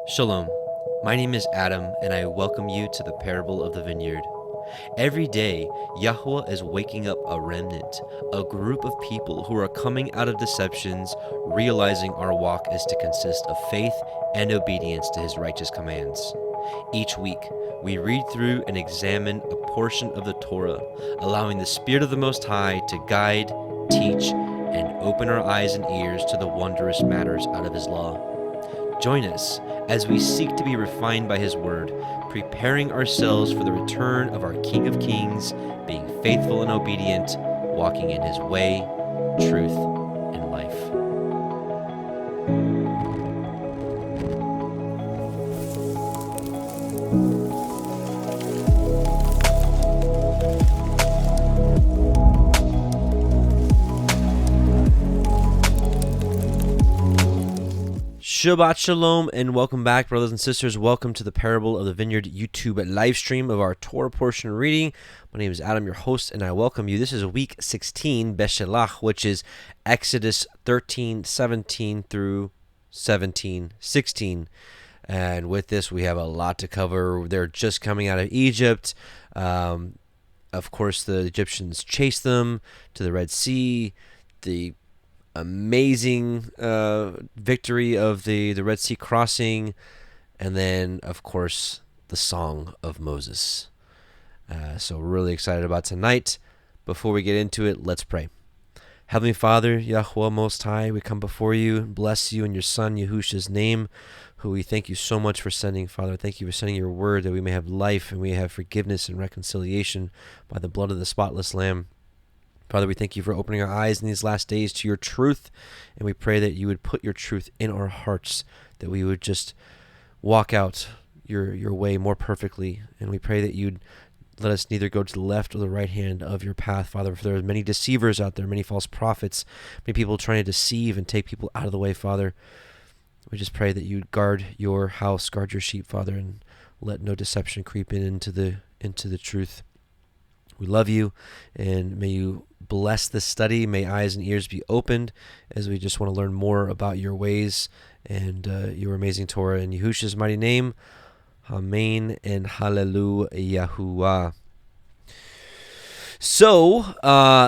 Shalom. My name is Adam, and I welcome you to the parable of the vineyard. Every day, Yahuwah is waking up a remnant, a group of people who are coming out of deceptions, realizing our walk is to consist of faith and obedience to His righteous commands. Each week, we read through and examine a portion of the Torah, allowing the Spirit of the Most High to guide, teach, and open our eyes and ears to the wondrous matters out of His law. Join us as we seek to be refined by His Word, preparing ourselves for the return of our King of Kings, being faithful and obedient, walking in His way, truth, and life. Shabbat Shalom and welcome back, brothers and sisters. Welcome to the Parable of the Vineyard YouTube live stream of our Torah portion reading. My name is Adam, your host, and I welcome you. This is week 16, Beshelach, which is Exodus 13, 17 through 17, 16. And with this, we have a lot to cover. They're just coming out of Egypt. Of course, the Egyptians chased them to the Red Sea. The amazing victory of the Red Sea crossing, and then of course the Song of Moses. So we're really excited about tonight. Before we get into it, let's pray. Heavenly Father, Yahuwah Most High, we come before you, bless you in your Son Yahusha's name, who we thank you so much for sending. Father, thank you for sending your word that we may have life and we have forgiveness and reconciliation by the blood of the spotless Lamb. Father, we thank you for opening our eyes in these last days to your truth, and we pray that you would put your truth in our hearts, that we would just walk out your way more perfectly, and we pray that you'd let us neither go to the left or the right hand of your path, Father, for there are many deceivers out there, many false prophets, many people trying to deceive and take people out of the way, Father. We just pray that you'd guard your house, guard your sheep, Father, and let no deception creep into the truth. We love you, and may you bless this study. May eyes and ears be opened as we just want to learn more about your ways and your amazing Torah. In Yahusha's mighty name, Amen and Hallelujah. So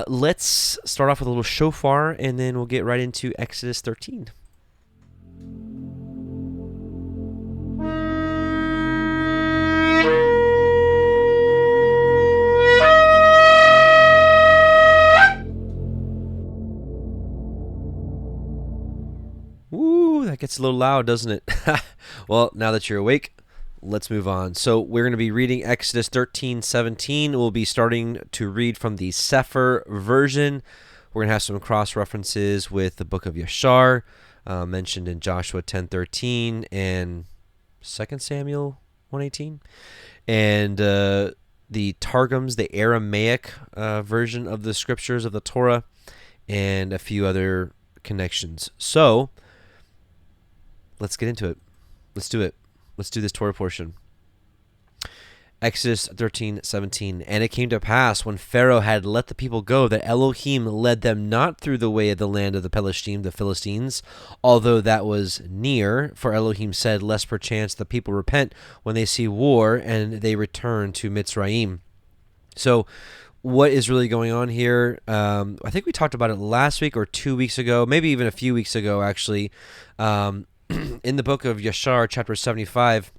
let's start off with a little shofar, and then we'll get right into Exodus 13. Woo, that gets a little loud, doesn't it? Well, now that you're awake, let's move on. So we're going to be reading Exodus 13, 17. We'll be starting to read from the Sefer version. We're going to have some cross-references with the book of Yashar, mentioned in Joshua 10:13 and 2 Samuel 1:18. And the Targums, the Aramaic version of the scriptures of the Torah, and a few other connections. So let's get into it. Let's do it. Let's do this Torah portion. Exodus 13:17. And it came to pass when Pharaoh had let the people go that Elohim led them not through the way of the land of the Pelishtim, the Philistines, although that was near. For Elohim said, lest perchance the people repent when they see war and they return to Mitzrayim. So what is really going on here? I think we talked about it last week or 2 weeks ago, maybe even a few weeks ago, actually. In the book of Yashar, chapter 75,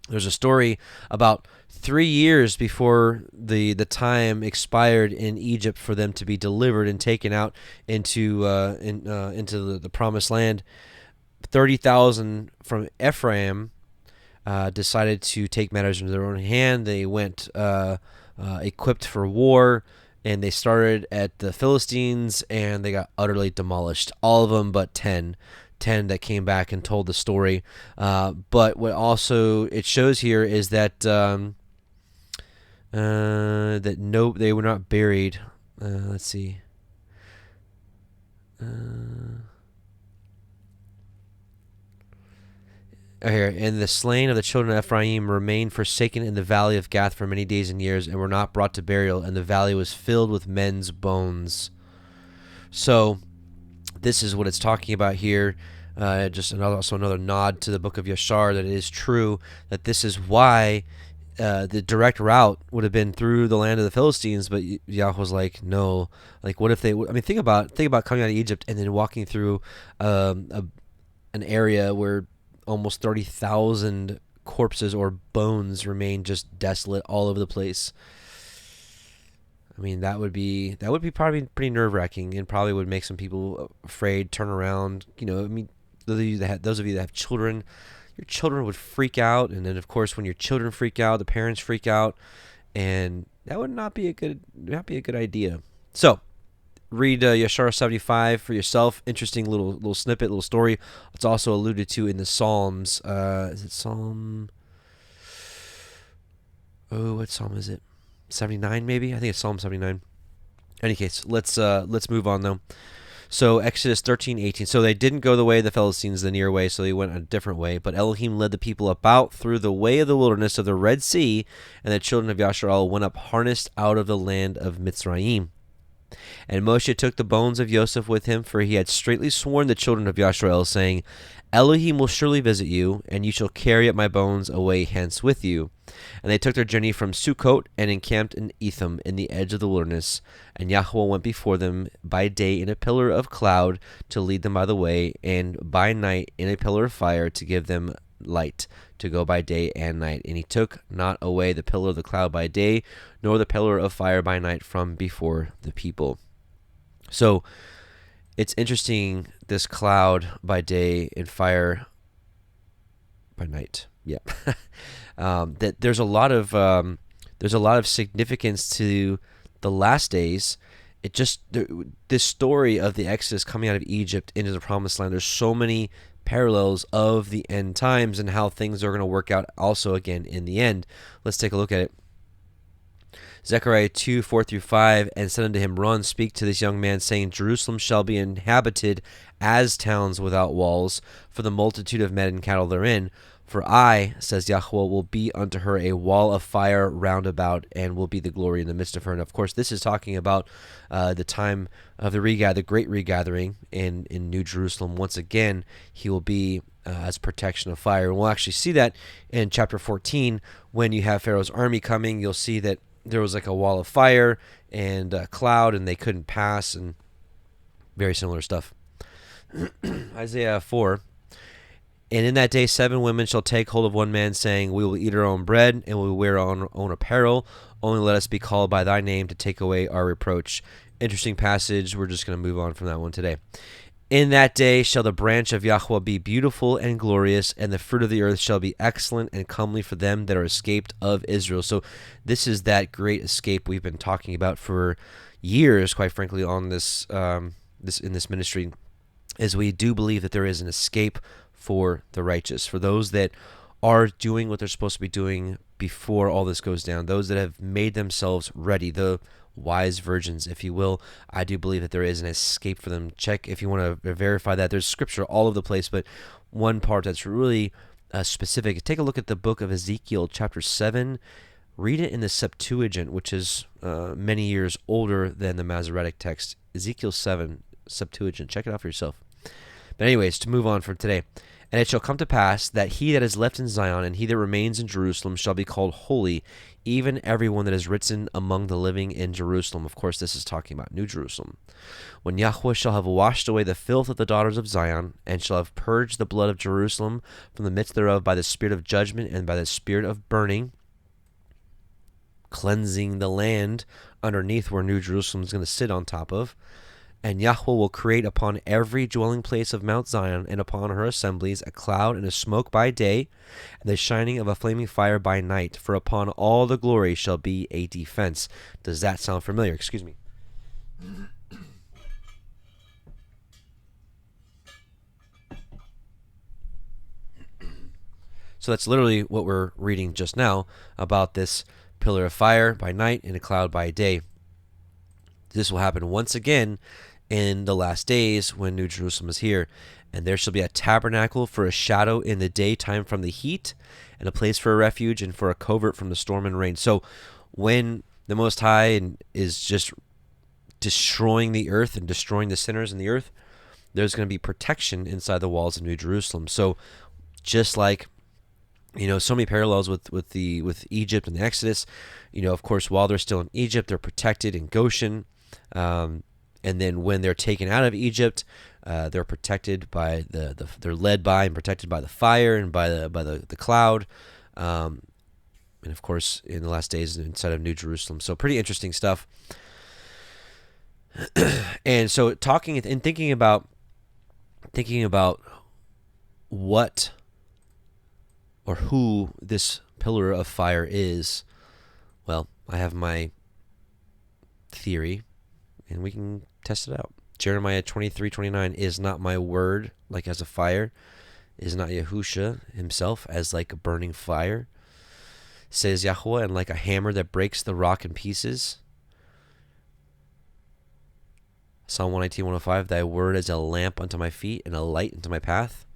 there's a story about 3 years before the time expired in Egypt for them to be delivered and taken out into the promised land. 30,000 from Ephraim decided to take matters into their own hand. They went equipped for war, and they started at the Philistines, and they got utterly demolished. All of them but 10 that came back and told the story. But what also it shows here is that they were not buried. Let's see. Here, and the slain of the children of Ephraim remained forsaken in the valley of Gath for many days and years, and were not brought to burial, and the valley was filled with men's bones. So this is what it's talking about here. Also another nod to the book of Yashar, that it is true that this is why the direct route would have been through the land of the Philistines, but Yahweh was like, no. Like, what if they? I mean, think about coming out of Egypt and then walking through an area where almost 30,000 corpses or bones remain just desolate all over the place. I mean, that would be probably pretty nerve-wracking, and probably would make some people afraid, turn around. I mean, those of you that have children, your children would freak out, and then of course when your children freak out, the parents freak out, and that would not be a good idea. So read Yashar 75 for yourself. Interesting little snippet, little story. It's also alluded to in the Psalms. Is it Psalm? Oh, what Psalm is it? 79 maybe? I think it's Psalm 79. In any case, let's move on though. So Exodus 13:18. So they didn't go the way of the Philistines, the near way, so they went a different way. But Elohim led the people about through the way of the wilderness of the Red Sea, and the children of Yashar went up harnessed out of the land of Mitzrayim. And Moshe took the bones of Yosef with him, for he had straitly sworn the children of Yashar, saying, Elohim will surely visit you, and you shall carry up my bones away hence with you. And they took their journey from Sukkot and encamped in Etham in the edge of the wilderness. And Yahuwah went before them by day in a pillar of cloud to lead them by the way, and by night in a pillar of fire to give them light, to go by day and night. And he took not away the pillar of the cloud by day, nor the pillar of fire by night from before the people. So it's interesting, this cloud by day and fire by night. Yeah. That there's a lot of significance to the last days. This story of the Exodus coming out of Egypt into the Promised Land, there's so many parallels of the end times and how things are going to work out also again in the end. Let's take a look at it. Zechariah 2:4-5, and said unto him, Run, speak to this young man, saying, Jerusalem shall be inhabited as towns without walls, for the multitude of men and cattle therein. For I, says Yahuwah, will be unto her a wall of fire round about, and will be the glory in the midst of her. And of course, this is talking about the time of the great regathering in New Jerusalem. Once again, he will be as protection of fire. And we'll actually see that in chapter 14, when you have Pharaoh's army coming. You'll see that there was like a wall of fire and a cloud, and they couldn't pass, and very similar stuff. Isaiah 4. And in that day 7 women shall take hold of one man, saying, We will eat our own bread, and we will wear our own apparel. Only let us be called by thy name to take away our reproach. Interesting passage. We're just going to move on from that one today. In that day shall the branch of Yahuwah be beautiful and glorious, and the fruit of the earth shall be excellent and comely for them that are escaped of Israel. So this is that great escape we've been talking about for years, quite frankly, on this in this ministry, as we do believe that there is an escape for the righteous, for those that are doing what they're supposed to be doing before all this goes down, those that have made themselves ready, the wise virgins, if you will. I do believe that there is an escape for them. Check if you want to verify that. There's scripture all over the place, but one part that's really specific, take a look at the book of Ezekiel chapter 7. Read it in the Septuagint, which is many years older than the Masoretic text. Ezekiel 7 Septuagint. Check it out for yourself. But anyways, to move on from today. And it shall come to pass that he that is left in Zion and he that remains in Jerusalem shall be called holy, even everyone that is written among the living in Jerusalem. Of course, this is talking about New Jerusalem. When Yahuwah shall have washed away the filth of the daughters of Zion, and shall have purged the blood of Jerusalem from the midst thereof by the spirit of judgment and by the spirit of burning, cleansing the land underneath where New Jerusalem is going to sit on top of. And Yahuwah will create upon every dwelling place of Mount Zion and upon her assemblies a cloud and a smoke by day, and the shining of a flaming fire by night. For upon all the glory shall be a defense. Does that sound familiar? Excuse me. So that's literally what we're reading just now about this pillar of fire by night and a cloud by day. This will happen once again in the last days when New Jerusalem is here. And there shall be a tabernacle for a shadow in the daytime from the heat, and a place for a refuge and for a covert from the storm and rain. So when the Most High is just destroying the earth and destroying the sinners in the earth, there's going to be protection inside the walls of New Jerusalem. So just like, so many parallels with Egypt and the Exodus. Of course, while they're still in Egypt, they're protected in Goshen, and then when they're taken out of Egypt, they're protected by they're led by and protected by the fire and by the cloud, and of course in the last days inside of New Jerusalem. So pretty interesting stuff. And so talking and thinking about what or who this pillar of fire is, well, I have my theory, and we can test it out. Jeremiah 23:29, is not my word like as a fire? Is not Yahusha himself as like a burning fire? Says Yahuwah, and like a hammer that breaks the rock in pieces. Psalm 119:105, thy word is a lamp unto my feet and a light unto my path.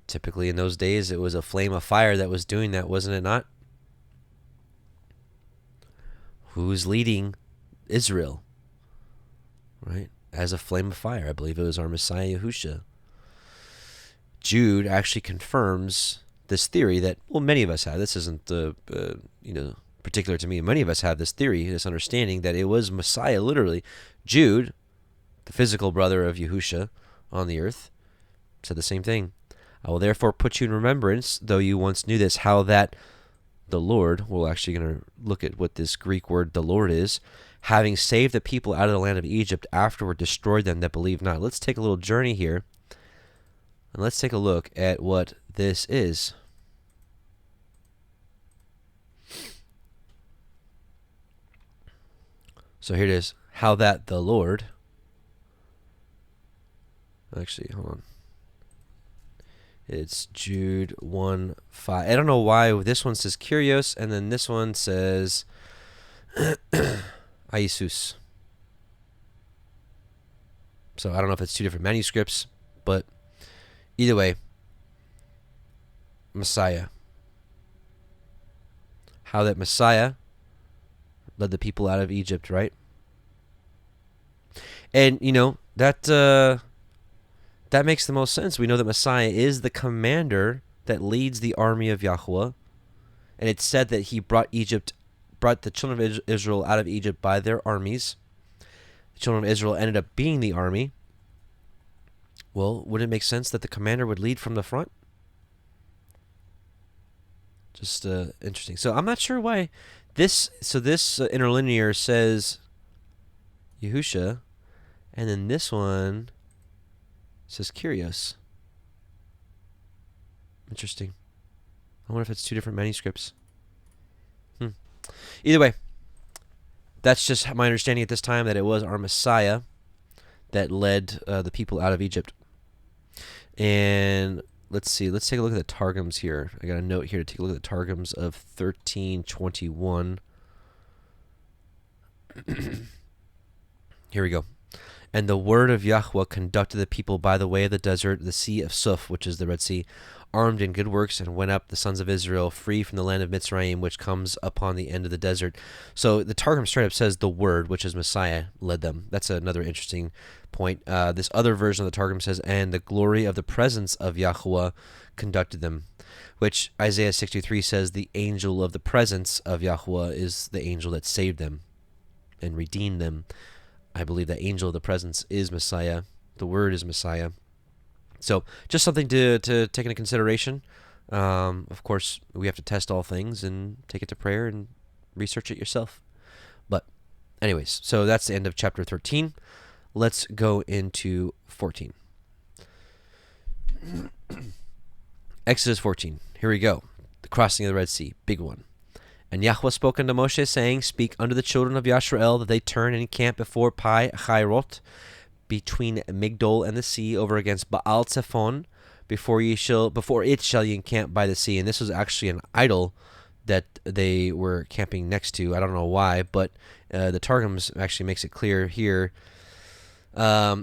Typically in those days, it was a flame of fire that was doing that, wasn't it not? Who's leading Israel, right? As a flame of fire. I believe it was our Messiah, Yahusha. Jude actually confirms this theory that, well, many of us have. This isn't particular to me. Many of us have this theory, this understanding that it was Messiah, literally. Jude, the physical brother of Yahusha on the earth, said the same thing. I will therefore put you in remembrance, though you once knew this, how that the Lord, we're actually going to look at what this Greek word the Lord is, having saved the people out of the land of Egypt, afterward destroyed them that believe not. Let's take a little journey here, and let's take a look at what this is. So here it is. How that the Lord, actually, hold on. It's Jude 1:5. I don't know why this one says Kyrios, and then this one says Iesus. So I don't know if it's two different manuscripts, but either way, Messiah. How that Messiah led the people out of Egypt, right? And, that makes the most sense. We know that Messiah is the commander that leads the army of Yahuwah. And it's said that he brought the children of Israel out of Egypt by their armies. The children of Israel ended up being the army. Well, would it make sense that the commander would lead from the front? Just interesting. So I'm not sure why this interlinear says Yahusha, and then this one says Kyrios. Interesting. I wonder if it's two different manuscripts. Either way, that's just my understanding at this time, that it was our Messiah that led the people out of Egypt. And let's see. Let's take a look at the Targums here. I got a note here to take a look at the Targums of 1321. Here we go. And the word of Yahuwah conducted the people by the way of the desert, the sea of Suf, which is the Red Sea, armed in good works, and went up the sons of Israel free from the land of Mitzrayim, which comes upon the end of the desert. So the Targum straight up says the word, which is Messiah, led them. That's another interesting point. This other version of the Targum says, and the glory of the presence of Yahuwah conducted them, which Isaiah 63 says the angel of the presence of Yahuwah is the angel that saved them and redeemed them. I believe that angel of the presence is Messiah. The word is Messiah. So just something to take into consideration. Of course, we have to test all things and take it to prayer and research it yourself. But anyways, so that's the end of chapter 13. Let's go into 14. Exodus 14. Here we go. The crossing of the Red Sea. Big one. And Yahuwah spoke unto Moshe, saying, speak unto the children of Yashar that they turn and encamp before Pi Chairot, between Migdol and the sea, over against Baal Zephon, before it shall ye encamp by the sea. And this was actually an idol that they were camping next to. I don't know why, but the Targums actually makes it clear here.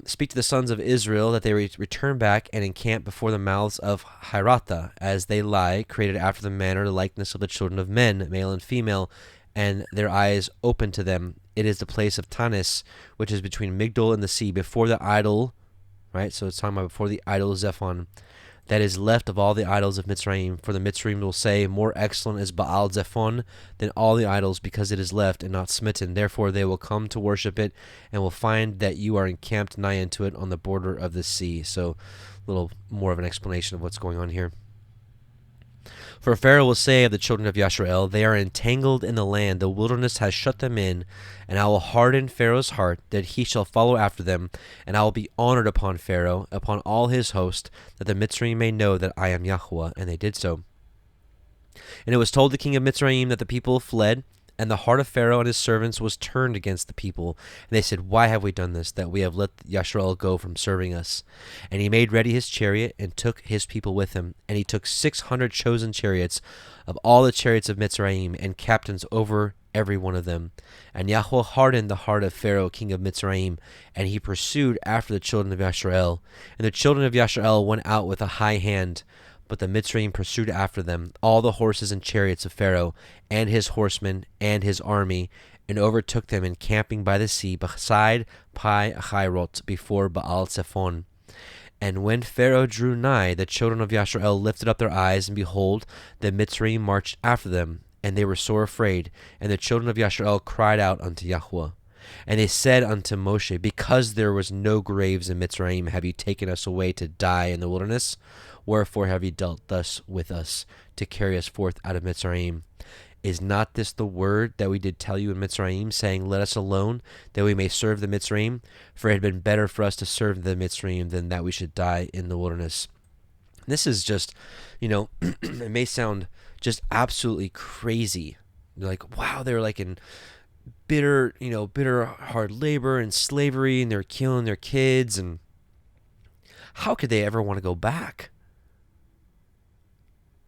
Speak to the sons of Israel that they return back and encamp before the mouths of Hiratha, as they lie, created after the manner, the likeness of the children of men, male and female, and their eyes open to them. It is the place of Tanis, which is between Migdol and the sea, before the idol right? So it's talking about before the idol Zephon that is left of all the idols of Mitzrayim. For the Mitzrayim will say, more excellent is Baal Zephon than all the idols, because it is left and not smitten. Therefore they will come to worship it, and will find that you are encamped nigh unto it on the border of the sea. So a little more of an explanation of what's going on here. For Pharaoh will say of the children of Yashar, they are entangled in the land, the wilderness has shut them in, and I will harden Pharaoh's heart, that he shall follow after them, and I will be honored upon Pharaoh, upon all his host, that the Mitzrayim may know that I am Yahuwah. And they did so. And it was told the king of Mitzrayim that the people fled, and the heart of Pharaoh and his servants was turned against the people. And they said, why have we done this, that we have let Yashar go from serving us? And he made ready his chariot, and took his people with him. And he took 600 chosen chariots of all the chariots of Mitzrayim, and captains over every one of them. And Yahuwah hardened the heart of Pharaoh, king of Mitzrayim, and he pursued after the children of Yashar. And the children of Yashar went out with a high hand, but the Mitzrayim pursued after them, all the horses and chariots of Pharaoh, and his horsemen, and his army, and overtook them encamping by the sea, beside Pi Achirot, before Baal Zephon. And when Pharaoh drew nigh, the children of Yashar lifted up their eyes, and behold, the Mitzrayim marched after them, and they were sore afraid. And the children of Yashar cried out unto Yahuwah. And they said unto Moshe, because there was no graves in Mitzrayim, have you taken us away to die in the wilderness? Wherefore have you dealt thus with us, to carry us forth out of Mitzrayim? Is not this the word that we did tell you in Mitzrayim, saying, let us alone, that we may serve the Mitzrayim? For it had been better for us to serve the Mitzrayim than that we should die in the wilderness. This is just, it may sound just absolutely crazy. You're like, wow, they're like in bitter hard labor and slavery, and they're killing their kids, and how could they ever want to go back?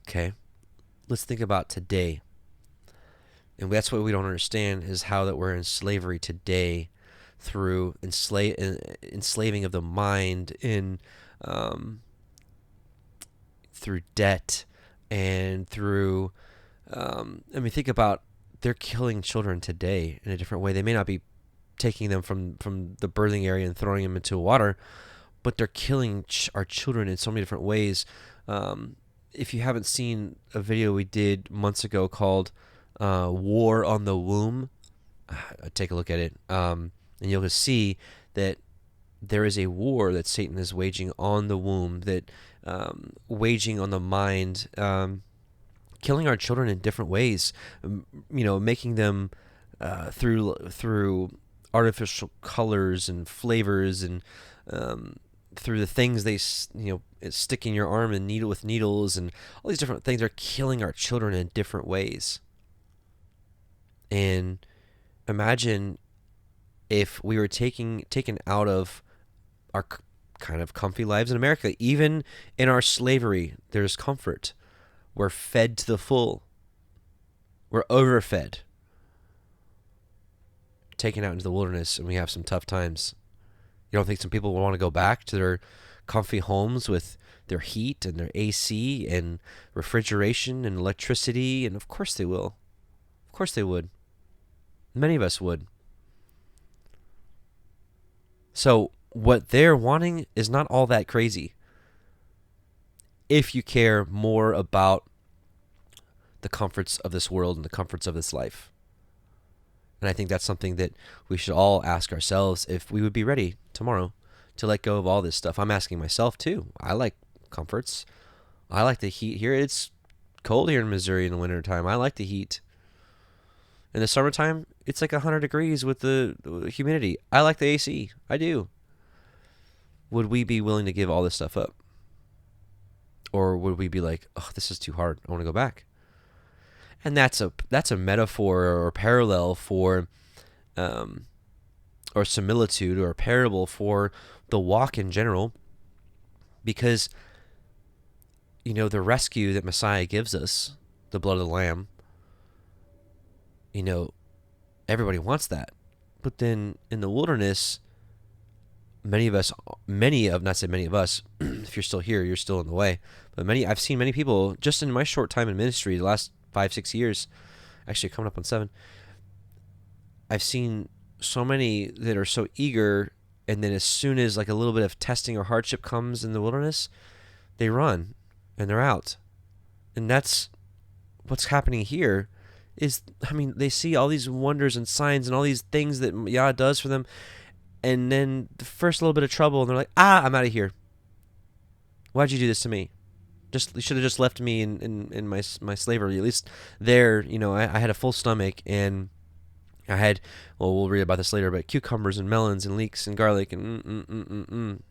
Okay, let's think about today. And that's what we don't understand, is how that we're in slavery today through enslaving of the mind, through debt, and through, think about, they're killing children today in a different way. They may not be taking them from the birthing area and throwing them into water, but they're killing our children in so many different ways. If you haven't seen a video we did months ago called War on the Womb, take a look at it, and you'll see that there is a war that Satan is waging on the womb, that waging on the mind, killing our children in different ways, making them through artificial colors and flavors, and through the things they stick in your arm and needle with needles, and all these different things are killing our children in different ways. And imagine if we were taken out of our kind of comfy lives in America. Even in our slavery, there's comfort. We're fed to the full. We're overfed. Taken out into the wilderness, and we have some tough times. You don't think some people will want to go back to their comfy homes with their heat and their AC and refrigeration and electricity? And of course they will. Of course they would. Many of us would. So what they're wanting is not all that crazy, if you care more about the comforts of this world and the comforts of this life. And I think that's something that we should all ask ourselves, if we would be ready tomorrow to let go of all this stuff. I'm asking myself too. I like comforts. I like the heat here. It's cold here in Missouri in the wintertime. I like the heat. In the summertime, it's like 100 degrees with the humidity. I like the AC. I do. Would we be willing to give all this stuff up? Or would we be like, oh, this is too hard, I want to go back? And that's a metaphor or a parallel for, or similitude or a parable for the walk in general. Because, the rescue that Messiah gives us, the blood of the Lamb, everybody wants that. But then in the wilderness, many of us, if you're still here, you're still in the way. But I've seen many people, just in my short time in ministry, the last 5-6 years, actually coming up on 7, I've seen so many that are so eager And then as soon as like a little bit of testing or hardship comes in the wilderness, they run and they're out. And that's what's happening here is, they see all these wonders and signs and all these things that Yah does for them. And then the first little bit of trouble, and they're like, I'm out of here. Why'd you do this to me? You should have just left me in my slavery. At least there, I had a full stomach, and I had, well, we'll read about this later, but cucumbers and melons and leeks and garlic and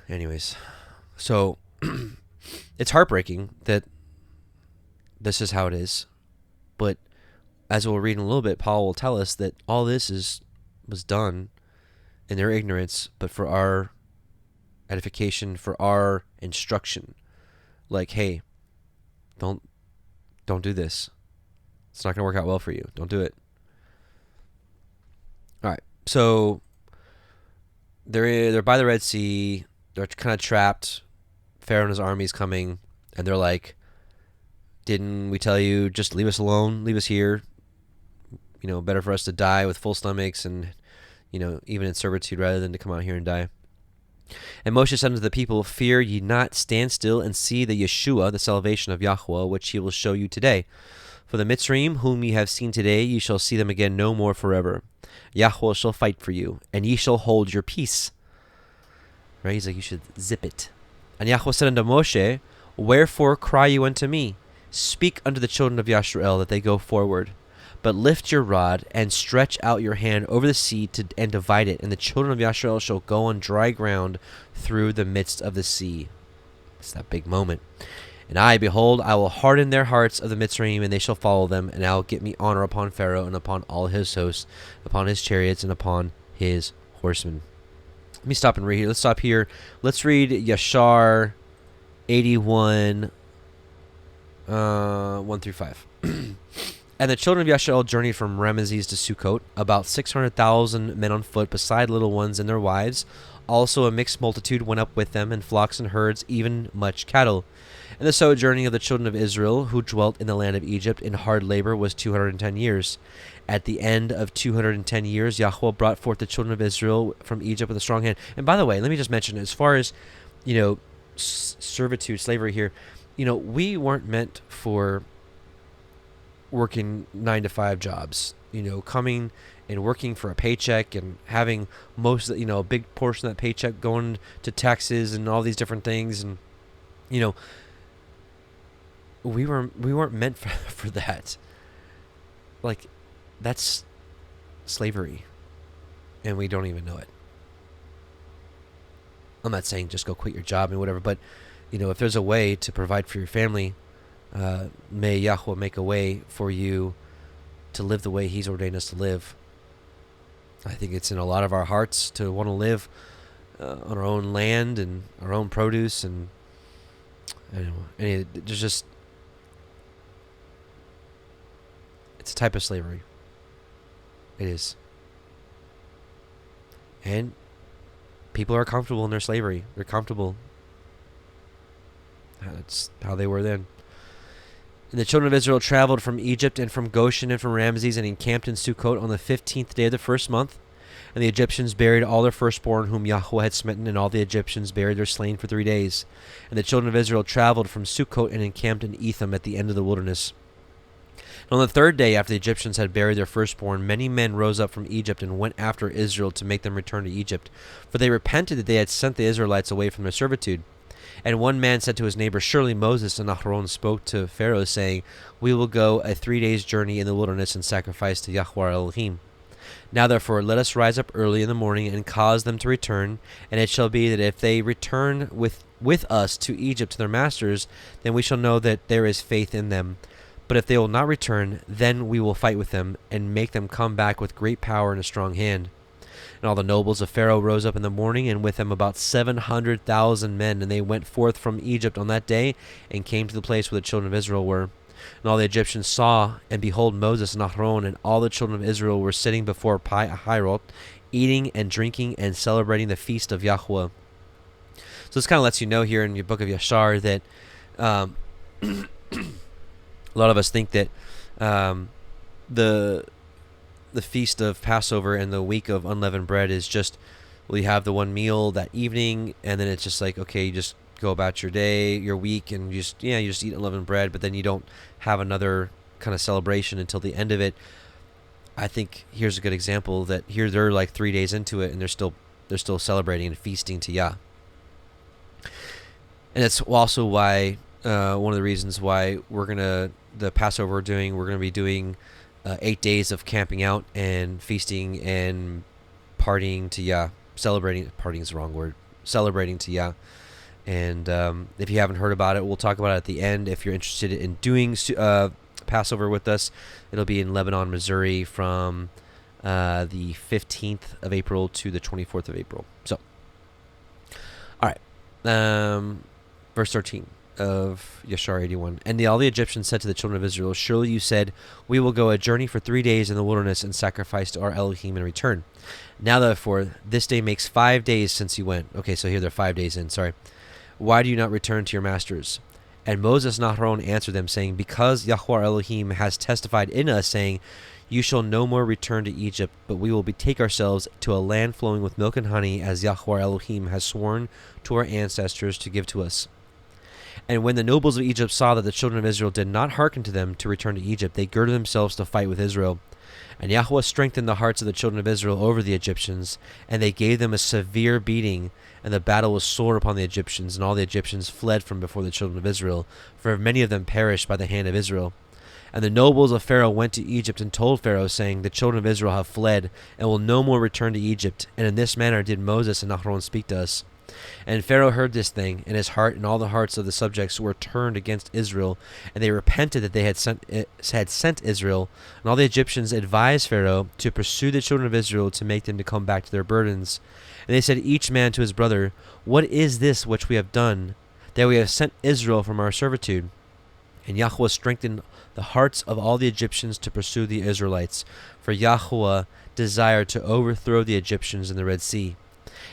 Anyways, so it's heartbreaking that this is how it is. But as we'll read in a little bit, Paul will tell us that all this was done in their ignorance, but for our edification, for our instruction. Like, hey, don't do this. It's not going to work out well for you. Don't do it. All right. So they're by the Red Sea. They're kind of trapped. Pharaoh and his army's coming, and they're like, didn't we tell you just leave us alone? Leave us here. Better for us to die with full stomachs and, even in servitude rather than to come out here and die. And Moshe said unto the people, fear ye not, stand still and see the Yeshua, the salvation of Yahuwah, which he will show you today. For the Mitzrayim, whom ye have seen today, ye shall see them again no more forever. Yahuwah shall fight for you, and ye shall hold your peace. Right? He's like, you should zip it. And Yahuwah said unto Moshe, wherefore cry you unto me? Speak unto the children of Yashar that they go forward. But lift your rod and stretch out your hand over the sea and divide it, and the children of Yashar shall go on dry ground through the midst of the sea. It's that big moment. And I, behold, I will harden their hearts of the Mitzrayim, and they shall follow them, and I will get me honor upon Pharaoh and upon all his hosts, upon his chariots and upon his horsemen. Let me stop and read here. Let's stop here. Let's read Yashar 81, 1 through 5. And the children of Yashar journeyed from Ramesses to Sukkot, about 600,000 men on foot, beside little ones and their wives. Also a mixed multitude went up with them, and flocks and herds, even much cattle. And the sojourning of the children of Israel, who dwelt in the land of Egypt in hard labor, was 210 years. At the end of 210 years, Yahuwah brought forth the children of Israel from Egypt with a strong hand. And by the way, let me just mention, as far as, servitude, slavery here, we weren't meant for working 9-to-5 jobs, coming and working for a paycheck and having most, a big portion of that paycheck going to taxes and all these different things. And, we weren't meant for that. Like, that's slavery, and we don't even know it. I'm not saying just go quit your job and whatever, but, if there's a way to provide for your family, may Yahuwah make a way for you to live the way he's ordained us to live. I think it's in a lot of our hearts to want to live on our own land and our own produce, and there's just, it's a type of slavery. It is. And people are comfortable in their slavery. They're comfortable. That's how they were then. And the children of Israel traveled from Egypt and from Goshen and from Ramesses and encamped in Sukkot on the 15th day of the first month. And the Egyptians buried all their firstborn whom Yahuwah had smitten, and all the Egyptians buried their slain for 3 days. And the children of Israel traveled from Sukkot and encamped in Etham at the end of the wilderness. And on the 3rd day after the Egyptians had buried their firstborn, many men rose up from Egypt and went after Israel to make them return to Egypt. For they repented that they had sent the Israelites away from their servitude. And one man said to his neighbor, surely Moses and Aaron spoke to Pharaoh, saying, we will go a 3 days' journey in the wilderness and sacrifice to Yahuwah Elohim. Now therefore let us rise up early in the morning and cause them to return. And it shall be that if they return with us to Egypt to their masters, then we shall know that there is faith in them. But if they will not return, then we will fight with them, and make them come back with great power and a strong hand. And all the nobles of Pharaoh rose up in the morning, and with them about 700,000 men. And they went forth from Egypt on that day, and came to the place where the children of Israel were. And all the Egyptians saw, and behold, Moses and Aaron and all the children of Israel were sitting before Pi-hahiroth, eating and drinking and celebrating the feast of Yahuwah. So this kind of lets you know here in your book of Yashar that a lot of us think that the the feast of Passover and the week of unleavened bread is just, well, you have the one meal that evening, and then it's just like, okay, you just go about your day, your week, and you just eat unleavened bread, but then you don't have another kind of celebration until the end of it. I think here's a good example that here they're like 3 days into it, and they're still celebrating and feasting to Yah. And it's also why one of the reasons why the Passover we're going to be doing 8 days of camping out and feasting and partying to Yah. Partying is the wrong word. Celebrating to Yah. And if you haven't heard about it, we'll talk about it at the end. If you're interested in doing Passover with us, it'll be in Lebanon, Missouri from the 15th of April to the 24th of April. So, all right. Verse 13 of Yashar 81. And all the Egyptians said to the children of Israel, surely you said, we will go a journey for 3 days in the wilderness and sacrifice to our Elohim and return. Now therefore, this day makes 5 days since you went. Okay, so here they're 5 days in, sorry. Why do you not return to your masters? And Moses and Aaron answered them, saying, because Yahuwah Elohim has testified in us, saying, you shall no more return to Egypt, but we will betake ourselves to a land flowing with milk and honey, as Yahuwah Elohim has sworn to our ancestors to give to us. And when the nobles of Egypt saw that the children of Israel did not hearken to them to return to Egypt, they girded themselves to fight with Israel. And Yahuwah strengthened the hearts of the children of Israel over the Egyptians, and they gave them a severe beating, and the battle was sore upon the Egyptians, and all the Egyptians fled from before the children of Israel, for many of them perished by the hand of Israel. And the nobles of Pharaoh went to Egypt and told Pharaoh, saying, the children of Israel have fled, and will no more return to Egypt. And in this manner did Moses and Aaron speak to us. And Pharaoh heard this thing, and his heart and all the hearts of the subjects were turned against Israel, and they repented that they had sent Israel. And all the Egyptians advised Pharaoh to pursue the children of Israel, to make them to come back to their burdens. And they said each man to his brother, what is this which we have done, that we have sent Israel from our servitude? And Yahuwah strengthened the hearts of all the Egyptians to pursue the Israelites, for Yahuwah desired to overthrow the Egyptians in the Red Sea.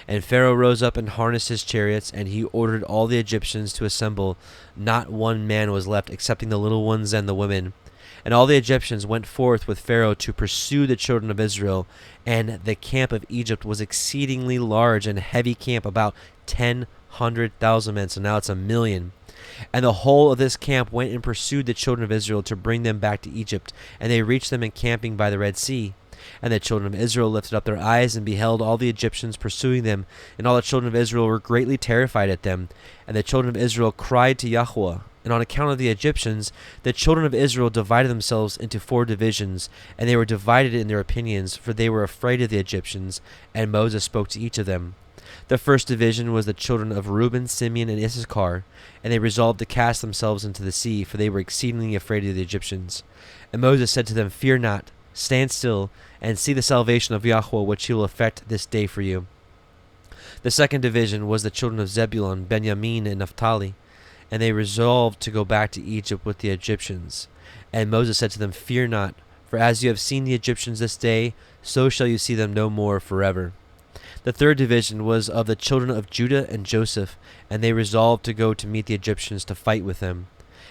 And Pharaoh rose up and harnessed his chariots, and he ordered all the Egyptians to assemble. Not one man was left, excepting the little ones and the women. And all the Egyptians went forth with Pharaoh to pursue the children of Israel. And the camp of Egypt was exceedingly large and heavy camp, about 100,000 men. So now it's 1,000,000. And the whole of this camp went and pursued the children of Israel to bring them back to Egypt. And they reached them encamping by the Red Sea. And the children of Israel lifted up their eyes and beheld all the Egyptians pursuing them. And all the children of Israel were greatly terrified at them. And the children of Israel cried to Yahuwah. And on account of the Egyptians, the children of Israel divided themselves into 4 divisions. And they were divided in their opinions, for they were afraid of the Egyptians. And Moses spoke to each of them. The first division was the children of Reuben, Simeon, and Issachar. And they resolved to cast themselves into the sea, for they were exceedingly afraid of the Egyptians. And Moses said to them, fear not. Stand still, and see the salvation of Yahuwah, which he will effect this day for you. The second division was the children of Zebulun, Benjamin, and Naphtali, and they resolved to go back to Egypt with the Egyptians. And Moses said to them, fear not, for as you have seen the Egyptians this day, so shall you see them no more forever. The third division was of the children of Judah and Joseph, and they resolved to go to meet the Egyptians to fight with them.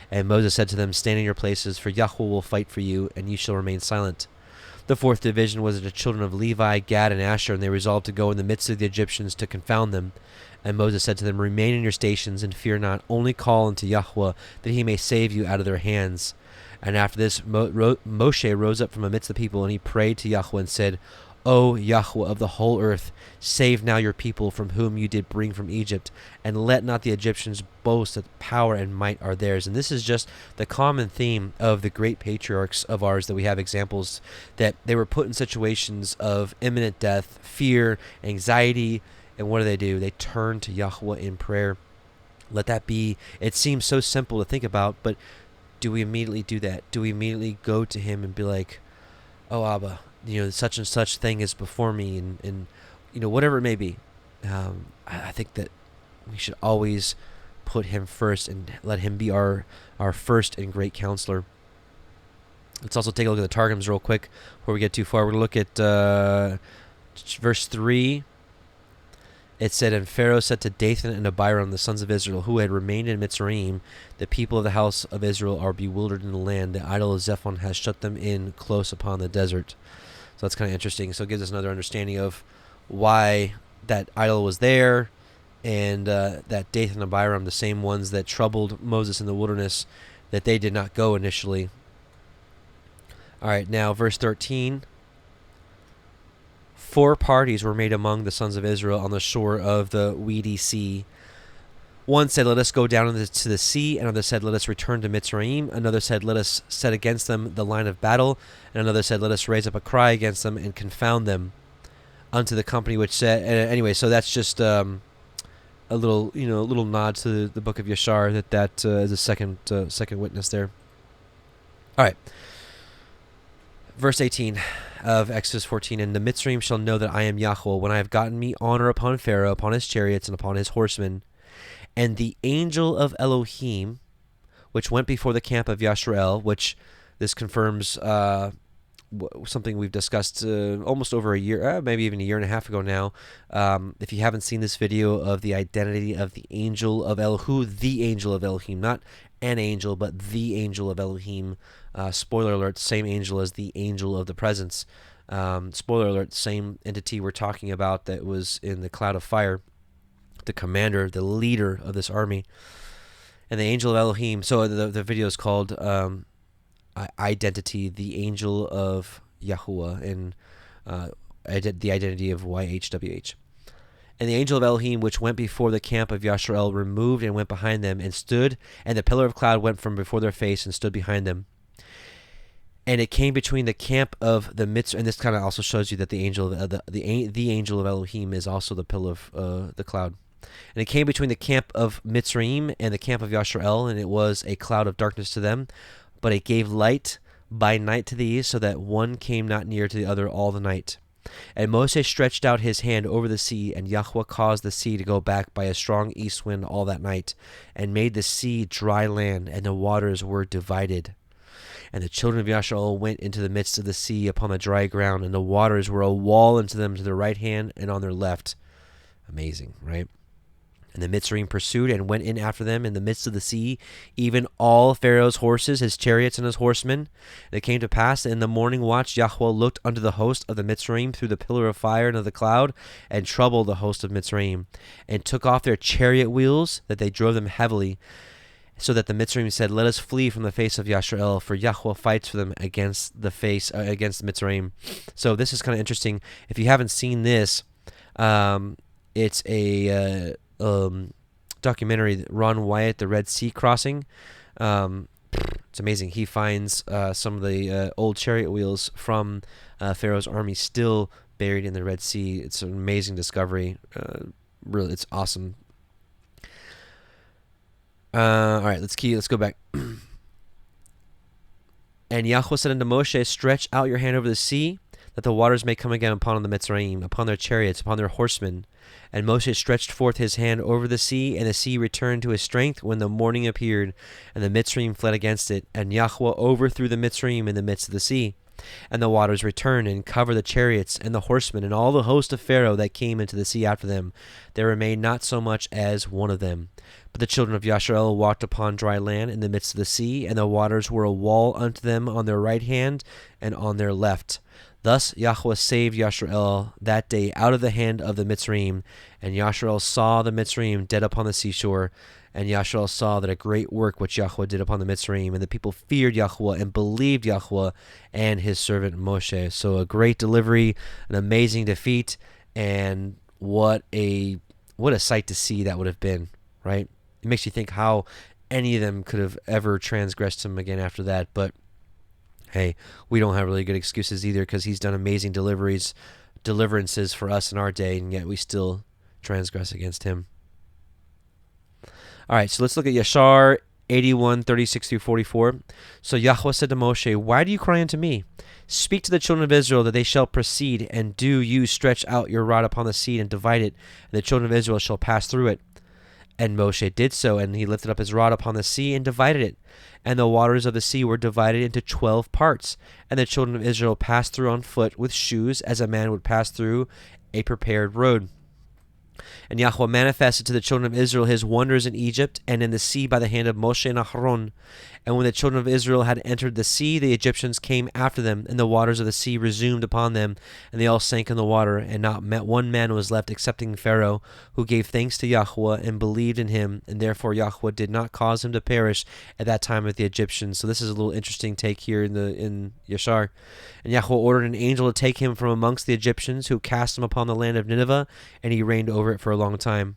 And Moses said to them, stand in your places, for Yahuwah will fight for you, and you shall remain silent. The fourth division was the children of Levi, Gad, and Asher, and they resolved to go in the midst of the Egyptians to confound them. And Moses said to them, remain in your stations, and fear not, only call unto Yahuwah, that he may save you out of their hands. And after this, Moshe rose up from amidst the people, and he prayed to Yahuwah and said, O Yahuwah of the whole earth, save now your people from whom you did bring from Egypt, and let not the Egyptians boast that power and might are theirs. And this is just the common theme of the great patriarchs of ours, that we have examples that they were put in situations of imminent death, fear, anxiety, and what do? They turn to Yahuwah in prayer. Let that be. It seems so simple to think about, but do we immediately do that? Do we immediately go to him and be like, oh Abba, such and such thing is before me, and whatever it may be. I think that we should always put him first and let him be our first and great counselor. Let's also take a look at the Targums real quick before we get too far. We're going to look at verse 3. It said, and Pharaoh said to Dathan and Abiram, the sons of Israel, who had remained in Mitzrayim, the people of the house of Israel are bewildered in the land. The idol of Zephon has shut them in close upon the desert. So that's kind of interesting. So it gives us another understanding of why that idol was there, and that Dathan and Abiram, the same ones that troubled Moses in the wilderness, that they did not go initially. All right, now verse 13. 4 parties were made among the sons of Israel on the shore of the weedy sea. One said, let us go down to the sea. Another said, let us return to Mitzrayim. Another said, let us set against them the line of battle. And another said, let us raise up a cry against them and confound them. Unto the company which said, anyway, so that's just a little nod to the book of Yashar, that is a second witness there. All right. Verse 18 of Exodus 14, and the Mitzrayim shall know that I am Yahuwah when I have gotten me honor upon Pharaoh, upon his chariots, and upon his horsemen. And the angel of Elohim, which went before the camp of Yashar, which this confirms something we've discussed almost over a year, maybe even a year and a half ago now. If you haven't seen this video of the identity of the angel of Elohim, the angel of Elohim, not an angel, but the angel of Elohim. Spoiler alert, same angel as the angel of the presence. Spoiler alert, same entity we're talking about that was in the cloud of fire, the commander, the leader of this army. And the angel of Elohim, so the video is called Identity, the angel of Yahuwah, and the identity of YHWH. And the angel of Elohim, which went before the camp of Yashar, removed and went behind them and stood, and the pillar of cloud went from before their face and stood behind them. And it came between the camp of the Mitzrayim, and this kind of also shows you that the angel of the angel of Elohim is also the pillar of the cloud. And it came between the camp of Mitzrayim and the camp of Yashar, and it was a cloud of darkness to them, but it gave light by night to these, so that one came not near to the other all the night. And Moshe stretched out his hand over the sea, and Yahuwah caused the sea to go back by a strong east wind all that night, and made the sea dry land, and the waters were divided. And the children of Yashar went into the midst of the sea upon the dry ground, and the waters were a wall unto them to their right hand and on their left. Amazing, right? And the Mitzrayim pursued and went in after them in the midst of the sea, even all Pharaoh's horses, his chariots, and his horsemen. And it came to pass that in the morning watch Yahuwah looked unto the host of the Mitzrayim through the pillar of fire and of the cloud, and troubled the host of Mitzrayim, and took off their chariot wheels, that they drove them heavily, so that the Mitzrayim said, let us flee from the face of Yashar, for Yahuwah fights for them against the Mitzrayim. So this is kind of interesting. If you haven't seen this, it's a documentary, Ron Wyatt, the Red Sea Crossing. It's amazing. He finds some of the old chariot wheels from Pharaoh's army still buried in the Red Sea. It's an amazing discovery. Really, it's awesome. All right, let's go back. And Yahuwah said unto Moshe, stretch out your hand over the sea, that the waters may come again upon the Mitzrayim, upon their chariots, upon their horsemen. And Moshe stretched forth his hand over the sea, and the sea returned to his strength when the morning appeared, and the Mitzrayim fled against it. And Yahuwah overthrew the Mitzrayim in the midst of the sea. And the waters returned and covered the chariots and the horsemen and all the host of Pharaoh that came into the sea after them. There remained not so much as one of them. But the children of Yashar walked upon dry land in the midst of the sea, and the waters were a wall unto them on their right hand and on their left. Thus Yahuwah saved Yashar that day out of the hand of the Mitzrayim. And Yashar saw the Mitzrayim dead upon the seashore. And Yashar saw that a great work which Yahuwah did upon the Mitzrayim, and the people feared Yahuwah and believed Yahuwah and his servant Moshe. So a great delivery, an amazing defeat, and what a sight to see that would have been, right? It makes you think how any of them could have ever transgressed him again after that. But hey, we don't have really good excuses either, because he's done amazing deliverances for us in our day, and yet we still transgress against him. All right, so let's look at Yashar 81, 36 through 44. So Yahuwah said to Moshe, why do you cry unto me? Speak to the children of Israel that they shall proceed, and do you stretch out your rod upon the sea and divide it, and the children of Israel shall pass through it. And Moshe did so, and he lifted up his rod upon the sea and divided it. And the waters of the sea were divided into 12 parts. And the children of Israel passed through on foot with shoes, as a man would pass through a prepared road. And Yahuwah manifested to the children of Israel his wonders in Egypt and in the sea by the hand of Moshe and Aharon. And when the children of Israel had entered the sea, the Egyptians came after them, and the waters of the sea resumed upon them, and they all sank in the water, and not one man was left excepting Pharaoh, who gave thanks to Yahuwah and believed in him, and therefore Yahuwah did not cause him to perish at that time with the Egyptians. So this is a little interesting take here in Yashar. And Yahuwah ordered an angel to take him from amongst the Egyptians, who cast him upon the land of Nineveh, and he reigned over it for a long time.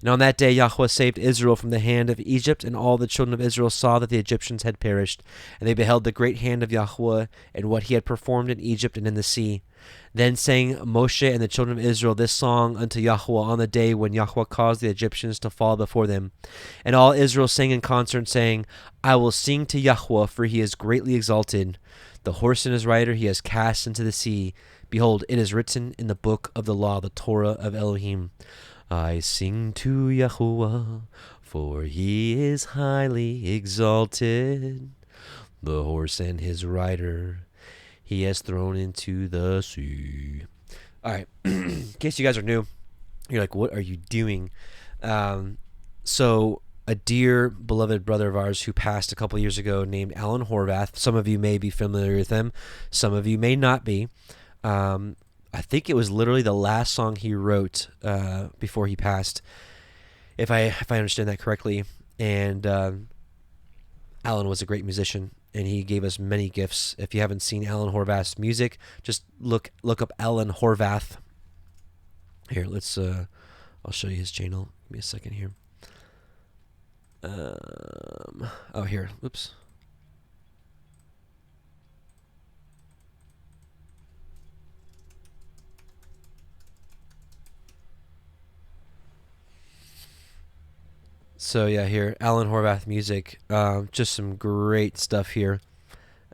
And on that day Yahuwah saved Israel from the hand of Egypt, and all the children of Israel saw that the Egyptians had perished. And they beheld the great hand of Yahuwah, and what he had performed in Egypt and in the sea. Then sang Moshe and the children of Israel this song unto Yahuwah on the day when Yahuwah caused the Egyptians to fall before them. And all Israel sang in concert, saying, I will sing to Yahuwah, for he is greatly exalted. The horse and his rider he has cast into the sea. Behold, it is written in the book of the law, the Torah of Elohim. I sing to Yahuwah, for he is highly exalted. The horse and his rider he has thrown into the sea. All right, in case you guys are new, you're like, what are you doing? So a dear beloved brother of ours who passed a couple years ago named Alan Horvath. Some of you may be familiar with him. Some of you may not be. I think it was literally the last song he wrote before he passed, if I understand that correctly. And Alan was a great musician, and he gave us many gifts. If you haven't seen Alan Horvath's music, just look up Alan Horvath. Here, let's. I'll show you his channel. Give me a second here. Oh, here. Oops. So yeah, here, Alan Horvath music, just some great stuff here.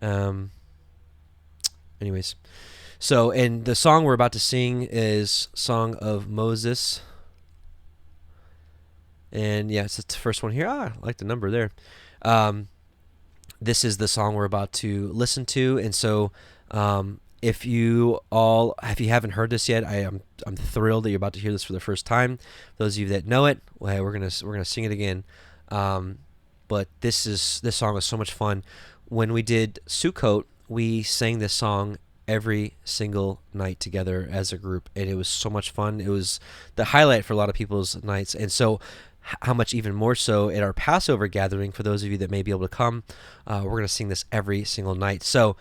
Anyways, so, and the song we're about to sing is Song of Moses. And yeah, it's the first one here. I like the number there. This is the song we're about to listen to, and so if you haven't heard this yet, I'm thrilled that you're about to hear this for the first time. For those of you that know it, well, hey, we're gonna sing it again. But this song is so much fun. When we did Sukkot, we sang this song every single night together as a group, and it was so much fun. It was the highlight for a lot of people's nights, and so how much even more so at our Passover gathering. For those of you that may be able to come, we're gonna sing this every single night. So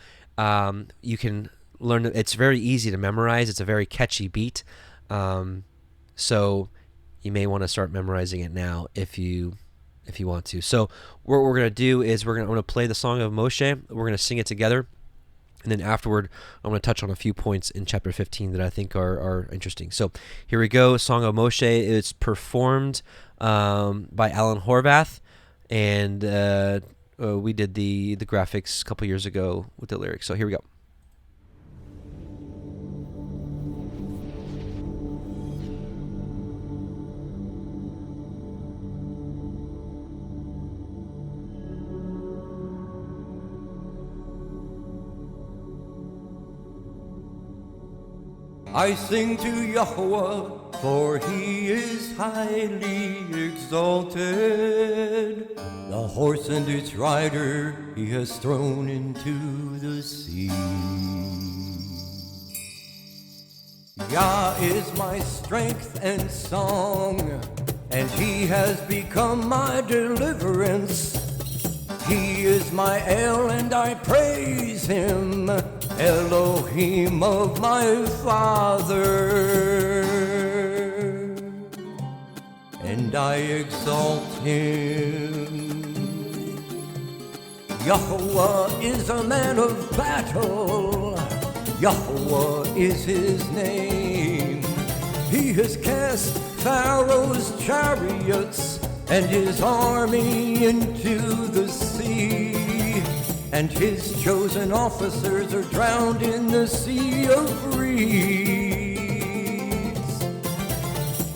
you can learn. It's very easy to memorize. It's a very catchy beat, so you may want to start memorizing it now if you want to. So what we're going to do is I'm going to play the Song of Moshe. We're going to sing it together, and then afterward I'm going to touch on a few points in chapter 15 that I think are interesting. So here we go. Song of Moshe. It's performed by Alan Horvath, and we did the graphics a couple years ago with the lyrics. So here we go. I sing to Yahuwah, for he is highly exalted. The horse and its rider he has thrown into the sea. Yah is my strength and song, and he has become my deliverance. He is my El, and I praise him, Elohim of my father, and I exalt him. Yahuwah is a man of battle, Yahuwah is his name. He has cast Pharaoh's chariots and his army into the sea, and his chosen officers are drowned in the sea of reeds.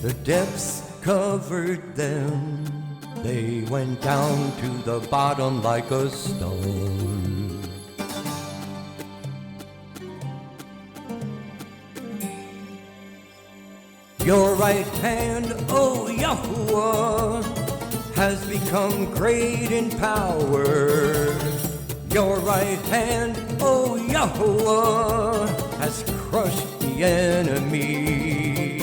The depths covered them, they went down to the bottom like a stone. Your right hand, O Yahuwah, has become great in power. Your right hand, O Yahuwah, has crushed the enemy.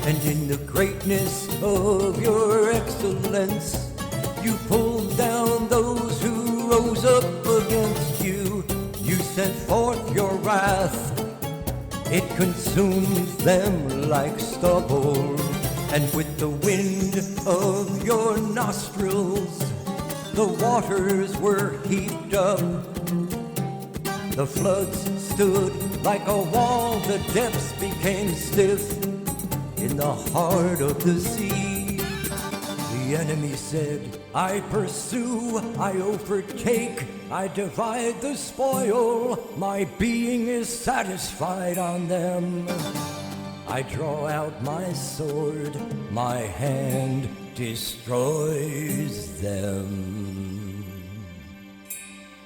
And in the greatness of your excellence, you pulled down those who rose up against you. You sent forth your wrath. It consumes them like stubble. And with the wind of your nostrils, the waters were heaped up. The floods stood like a wall, the depths became stiff in the heart of the sea. The enemy said, I pursue, I overtake, I divide the spoil, my being is satisfied on them. I draw out my sword, my hand destroys them.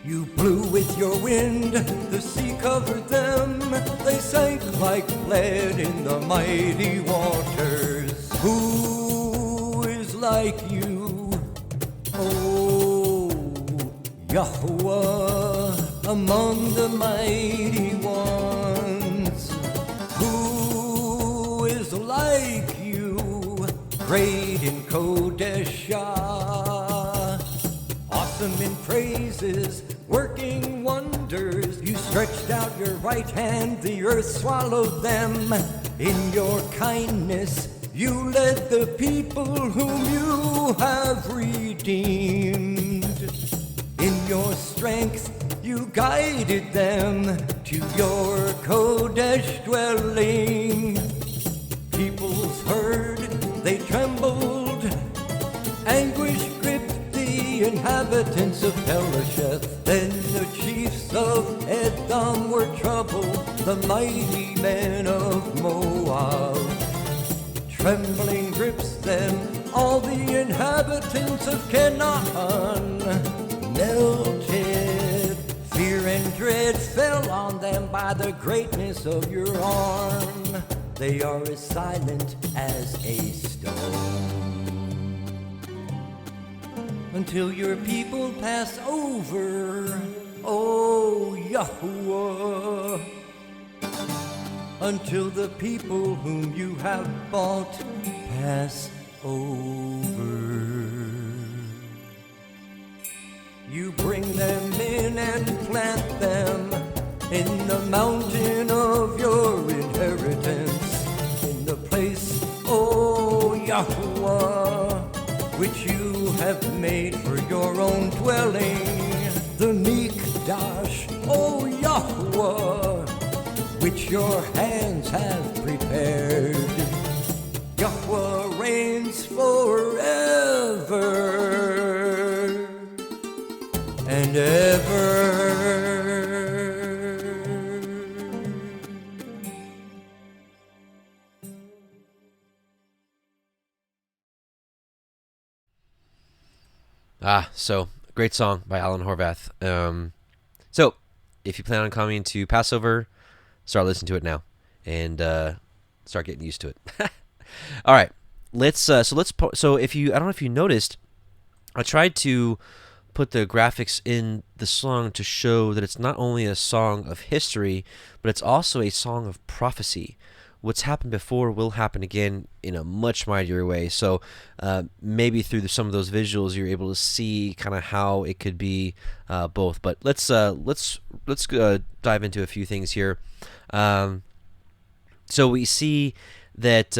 You blew with your wind, the sea covered them. They sank like lead in the mighty waters. Who is like you, O Yahuwah, among the mighty ones? Who is like you, great in Kodeshah? Awesome in praises, working wonders. You stretched out your right hand, the earth swallowed them. In your kindness, you led the people whom you have redeemed. In your strength, you guided them to your Kodesh dwelling. Peoples heard, they trembled. Anguish gripped the inhabitants of Pelasheth. Then the chiefs of Edom were troubled, the mighty men of Moab. Trembling grips them, all the inhabitants of Canaan melted. Fear and dread fell on them by the greatness of your arm. They are as silent as a stone. Until your people pass over, O Yahuwah. Until the people whom you have bought pass over. You bring them in and plant them in the mountain of your inheritance, in the place, O Yahuwah, which you have made for your own dwelling, the Mikdash, O Yahuwah, which your hands have prepared. Yahuwah reigns forever and ever. So great song by Alan Horvath. So if you plan on coming to Passover, start listening to it now and start getting used to it. All right, so if you, I don't know if you noticed, I tried to put the graphics in the song to show that it's not only a song of history, but it's also a song of prophecy. What's happened before will happen again in a much mightier way. So maybe through some of those visuals, you're able to see kind of how it could be both. But let's dive into a few things here. So we see that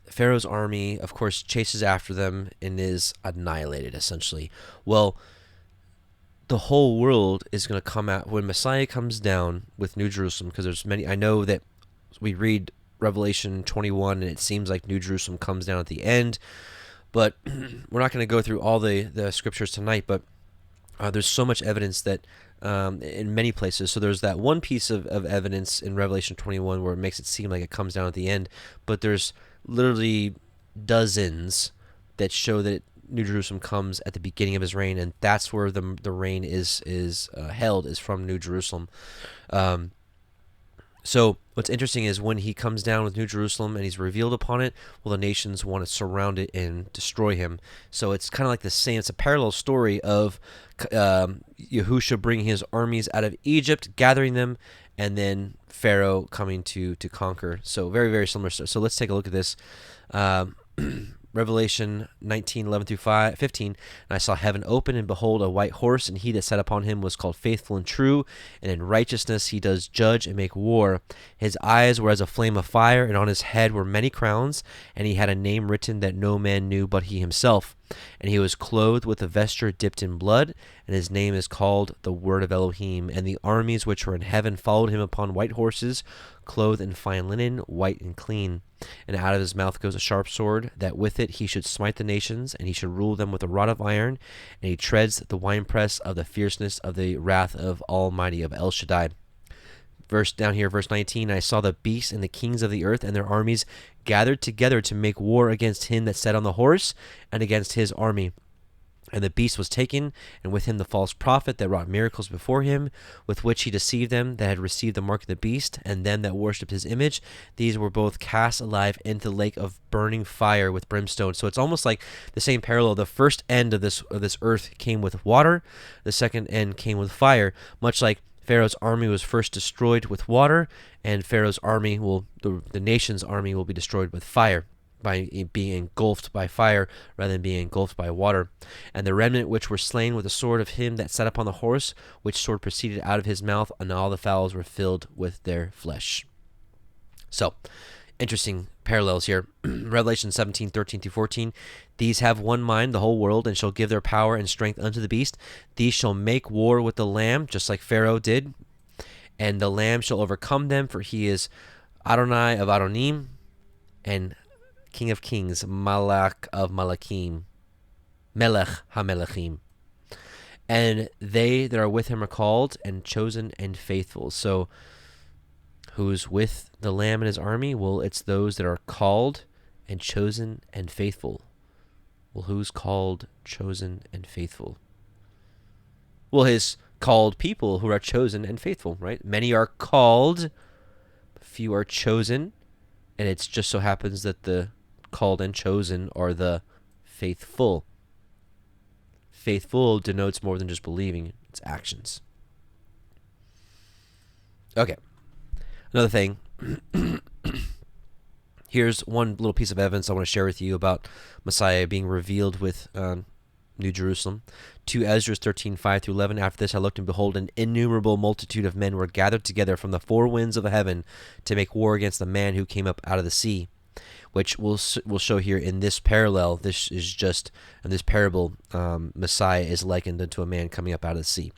Pharaoh's army, of course, chases after them and is annihilated, essentially. Well, the whole world is going to come out when Messiah comes down with New Jerusalem, because there's many. I know that we read Revelation 21 and it seems like New Jerusalem comes down at the end, but we're not going to go through all the scriptures tonight. But there's so much evidence that in many places. So there's that one piece of evidence in Revelation 21 where it makes it seem like it comes down at the end, but there's literally dozens that show that New Jerusalem comes at the beginning of his reign, and that's where the reign is held, is from New Jerusalem. So what's interesting is when he comes down with New Jerusalem and he's revealed upon it, well, the nations want to surround it and destroy him. So it's kind of like the same. It's a parallel story of Yahusha bringing his armies out of Egypt, gathering them, and then Pharaoh coming to conquer. So very, very similar. So let's take a look at this. Revelation 19:11-15, and I saw heaven open, and behold, a white horse, and he that sat upon him was called Faithful and True, and in righteousness he does judge and make war. His eyes were as a flame of fire, and on his head were many crowns, and he had a name written that no man knew but he himself. And he was clothed with a vesture dipped in blood, and his name is called the Word of Elohim. And the armies which were in heaven followed him upon white horses, clothed in fine linen, white and clean. And out of his mouth goes a sharp sword, that with it he should smite the nations, and he should rule them with a rod of iron, and he treads the winepress of the fierceness of the wrath of Almighty, of El Shaddai. Verse 19, I saw the beasts and the kings of the earth and their armies gathered together to make war against him that sat on the horse and against his army. And the beast was taken, and with him the false prophet that wrought miracles before him, with which he deceived them that had received the mark of the beast, and them that worshipped his image. These were both cast alive into the lake of burning fire with brimstone. So it's almost like the same parallel. The first end of this earth came with water. The second end came with fire, much like Pharaoh's army was first destroyed with water, and Pharaoh's army the nation's army will be destroyed with fire, by being engulfed by fire rather than being engulfed by water. And the remnant which were slain with the sword of him that sat upon the horse, which sword proceeded out of his mouth, and all the fowls were filled with their flesh. So, interesting parallels here. Revelation 17:13-14. These have one mind, the whole world, and shall give their power and strength unto the beast. These shall make war with the Lamb, just like Pharaoh did. And the Lamb shall overcome them, for he is Adonai of Adonim, and King of Kings, Malach of Malachim, Melech HaMelechim. And they that are with him are called and chosen and faithful. So who's with the Lamb and his army? Well, it's those that are called and chosen and faithful. Well, who's called, chosen, and faithful? Well, his called people who are chosen and faithful, right? Many are called, few are chosen, and it just so happens that the called and chosen are the faithful. Faithful denotes more than just believing, it's actions. Okay, another thing. Here's one little piece of evidence I want to share with you about Messiah being revealed with New Jerusalem. 2 Ezra 13:5-11. After this I looked, and behold, an innumerable multitude of men were gathered together from the four winds of heaven to make war against the man who came up out of the sea, which we'll show here in this parallel. This is just, in this parable, Messiah is likened unto a man coming up out of the sea.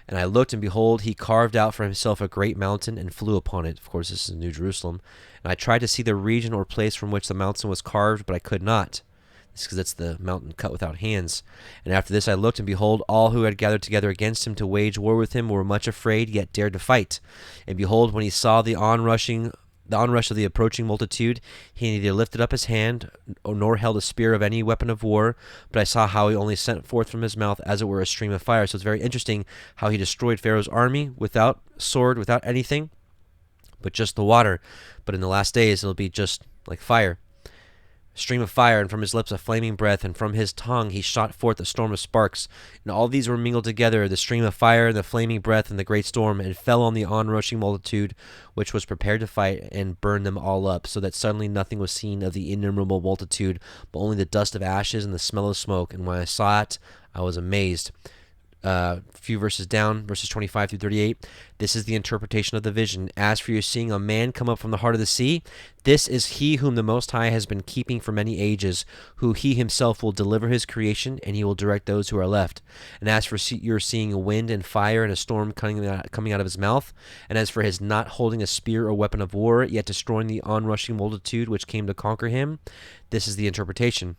And I looked, and behold, he carved out for himself a great mountain and flew upon it. Of course, this is New Jerusalem. And I tried to see the region or place from which the mountain was carved, but I could not. This is because it's the mountain cut without hands. And after this I looked, and behold, all who had gathered together against him to wage war with him were much afraid, yet dared to fight. And behold, when he saw the onrush of the approaching multitude, he neither lifted up his hand nor held a spear of any weapon of war, but I saw how he only sent forth from his mouth as it were a stream of fire. So it's very interesting how he destroyed Pharaoh's army without sword, without anything, but just the water. But in the last days it'll be just like fire. Stream of fire, and from his lips a flaming breath, and from his tongue he shot forth a storm of sparks. And all these were mingled together, the stream of fire, and the flaming breath, and the great storm, and fell on the onrushing multitude, which was prepared to fight, and burned them all up, so that suddenly nothing was seen of the innumerable multitude, but only the dust of ashes and the smell of smoke. And when I saw it, I was amazed. A few verses down, verses 25-38. This is the interpretation of the vision. As for you seeing a man come up from the heart of the sea, this is he whom the Most High has been keeping for many ages, who he himself will deliver his creation, and he will direct those who are left. And as for you're seeing a wind and fire and a storm coming out of his mouth, and as for his not holding a spear or weapon of war, yet destroying the onrushing multitude which came to conquer him, this is the interpretation.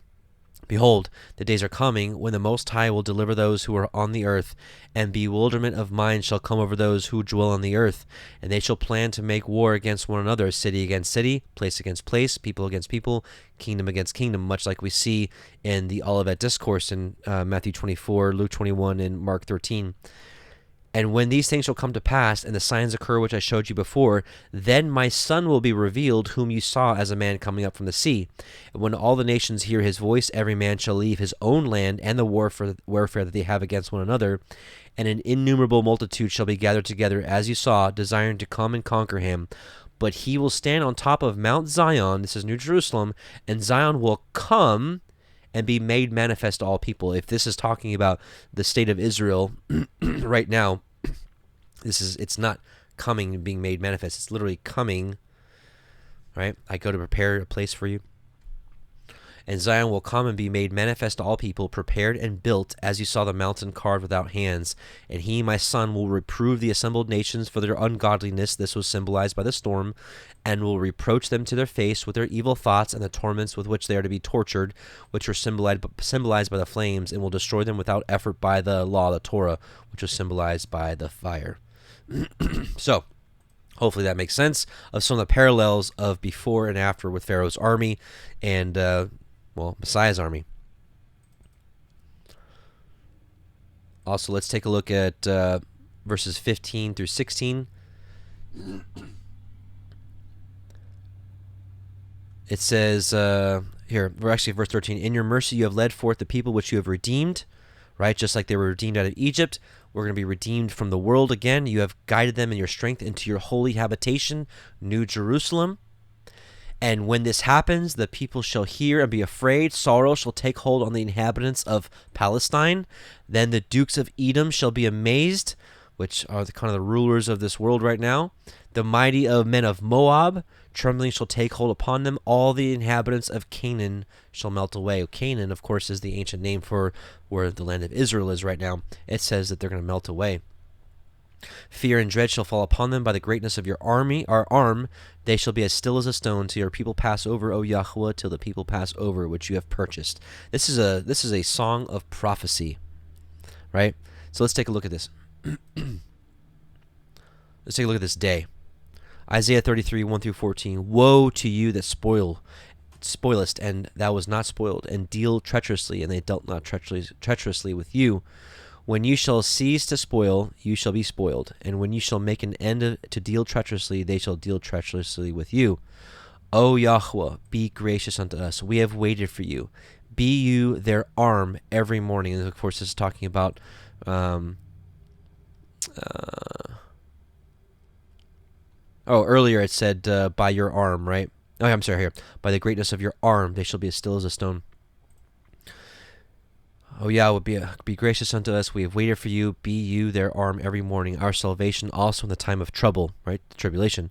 Behold, the days are coming when the Most High will deliver those who are on the earth, and bewilderment of mind shall come over those who dwell on the earth, and they shall plan to make war against one another, city against city, place against place, people against people, kingdom against kingdom, much like we see in the Olivet Discourse in Matthew 24, Luke 21, and Mark 13. And when these things shall come to pass, and the signs occur which I showed you before, then my son will be revealed, whom you saw as a man coming up from the sea. And when all the nations hear his voice, every man shall leave his own land and the warfare that they have against one another. And an innumerable multitude shall be gathered together, as you saw, desiring to come and conquer him. But he will stand on top of Mount Zion, this is New Jerusalem, and Zion will come and be made manifest to all people. If this is talking about the state of Israel right now, it's not coming and being made manifest. It's literally coming, right? I go to prepare a place for you. And Zion will come and be made manifest to all people, prepared and built, as you saw the mountain carved without hands. And he, my son, will reprove the assembled nations for their ungodliness. This was symbolized by the storm, and will reproach them to their face with their evil thoughts and the torments with which they are to be tortured, which were symbolized by the flames, and will destroy them without effort by the law, the Torah, which was symbolized by the fire. So, hopefully that makes sense of some of the parallels of before and after with Pharaoh's army and Messiah's army. Also, let's take a look at verses 15 through 16. It says here, we're actually verse 13. In your mercy you have led forth the people which you have redeemed, right? Just like they were redeemed out of Egypt. We're going to be redeemed from the world again. You have guided them in your strength into your holy habitation, New Jerusalem. And when this happens, the people shall hear and be afraid. Sorrow shall take hold on the inhabitants of Palestine. Then the dukes of Edom shall be amazed, which are the kind of the rulers of this world right now. The mighty of men of Moab, trembling shall take hold upon them. All the inhabitants of Canaan shall melt away. Canaan, of course, is the ancient name for where the land of Israel is right now. It says that they're going to melt away. Fear and dread shall fall upon them by the greatness of your arm. They shall be as still as a stone till your people pass over, O Yahuwah, till the people pass over, which you have purchased. This is a song of prophecy, right? So let's take a look at this. Let's take a look at this day. Isaiah 33, 1 through 14. Woe to you that spoilest, and thou was not spoiled, and deal treacherously, and they dealt not treacherously with you. When you shall cease to spoil, you shall be spoiled. And when you shall make an end to deal treacherously, they shall deal treacherously with you. O Yahuwah, be gracious unto us. We have waited for you. Be you their arm every morning. And of course, this is talking about earlier it said by your arm, right? Oh, I'm sorry, here. By the greatness of your arm, they shall be as still as a stone. Oh, Yahweh, be gracious unto us. We have waited for you. Be you their arm every morning, our salvation also in the time of trouble, right? The tribulation.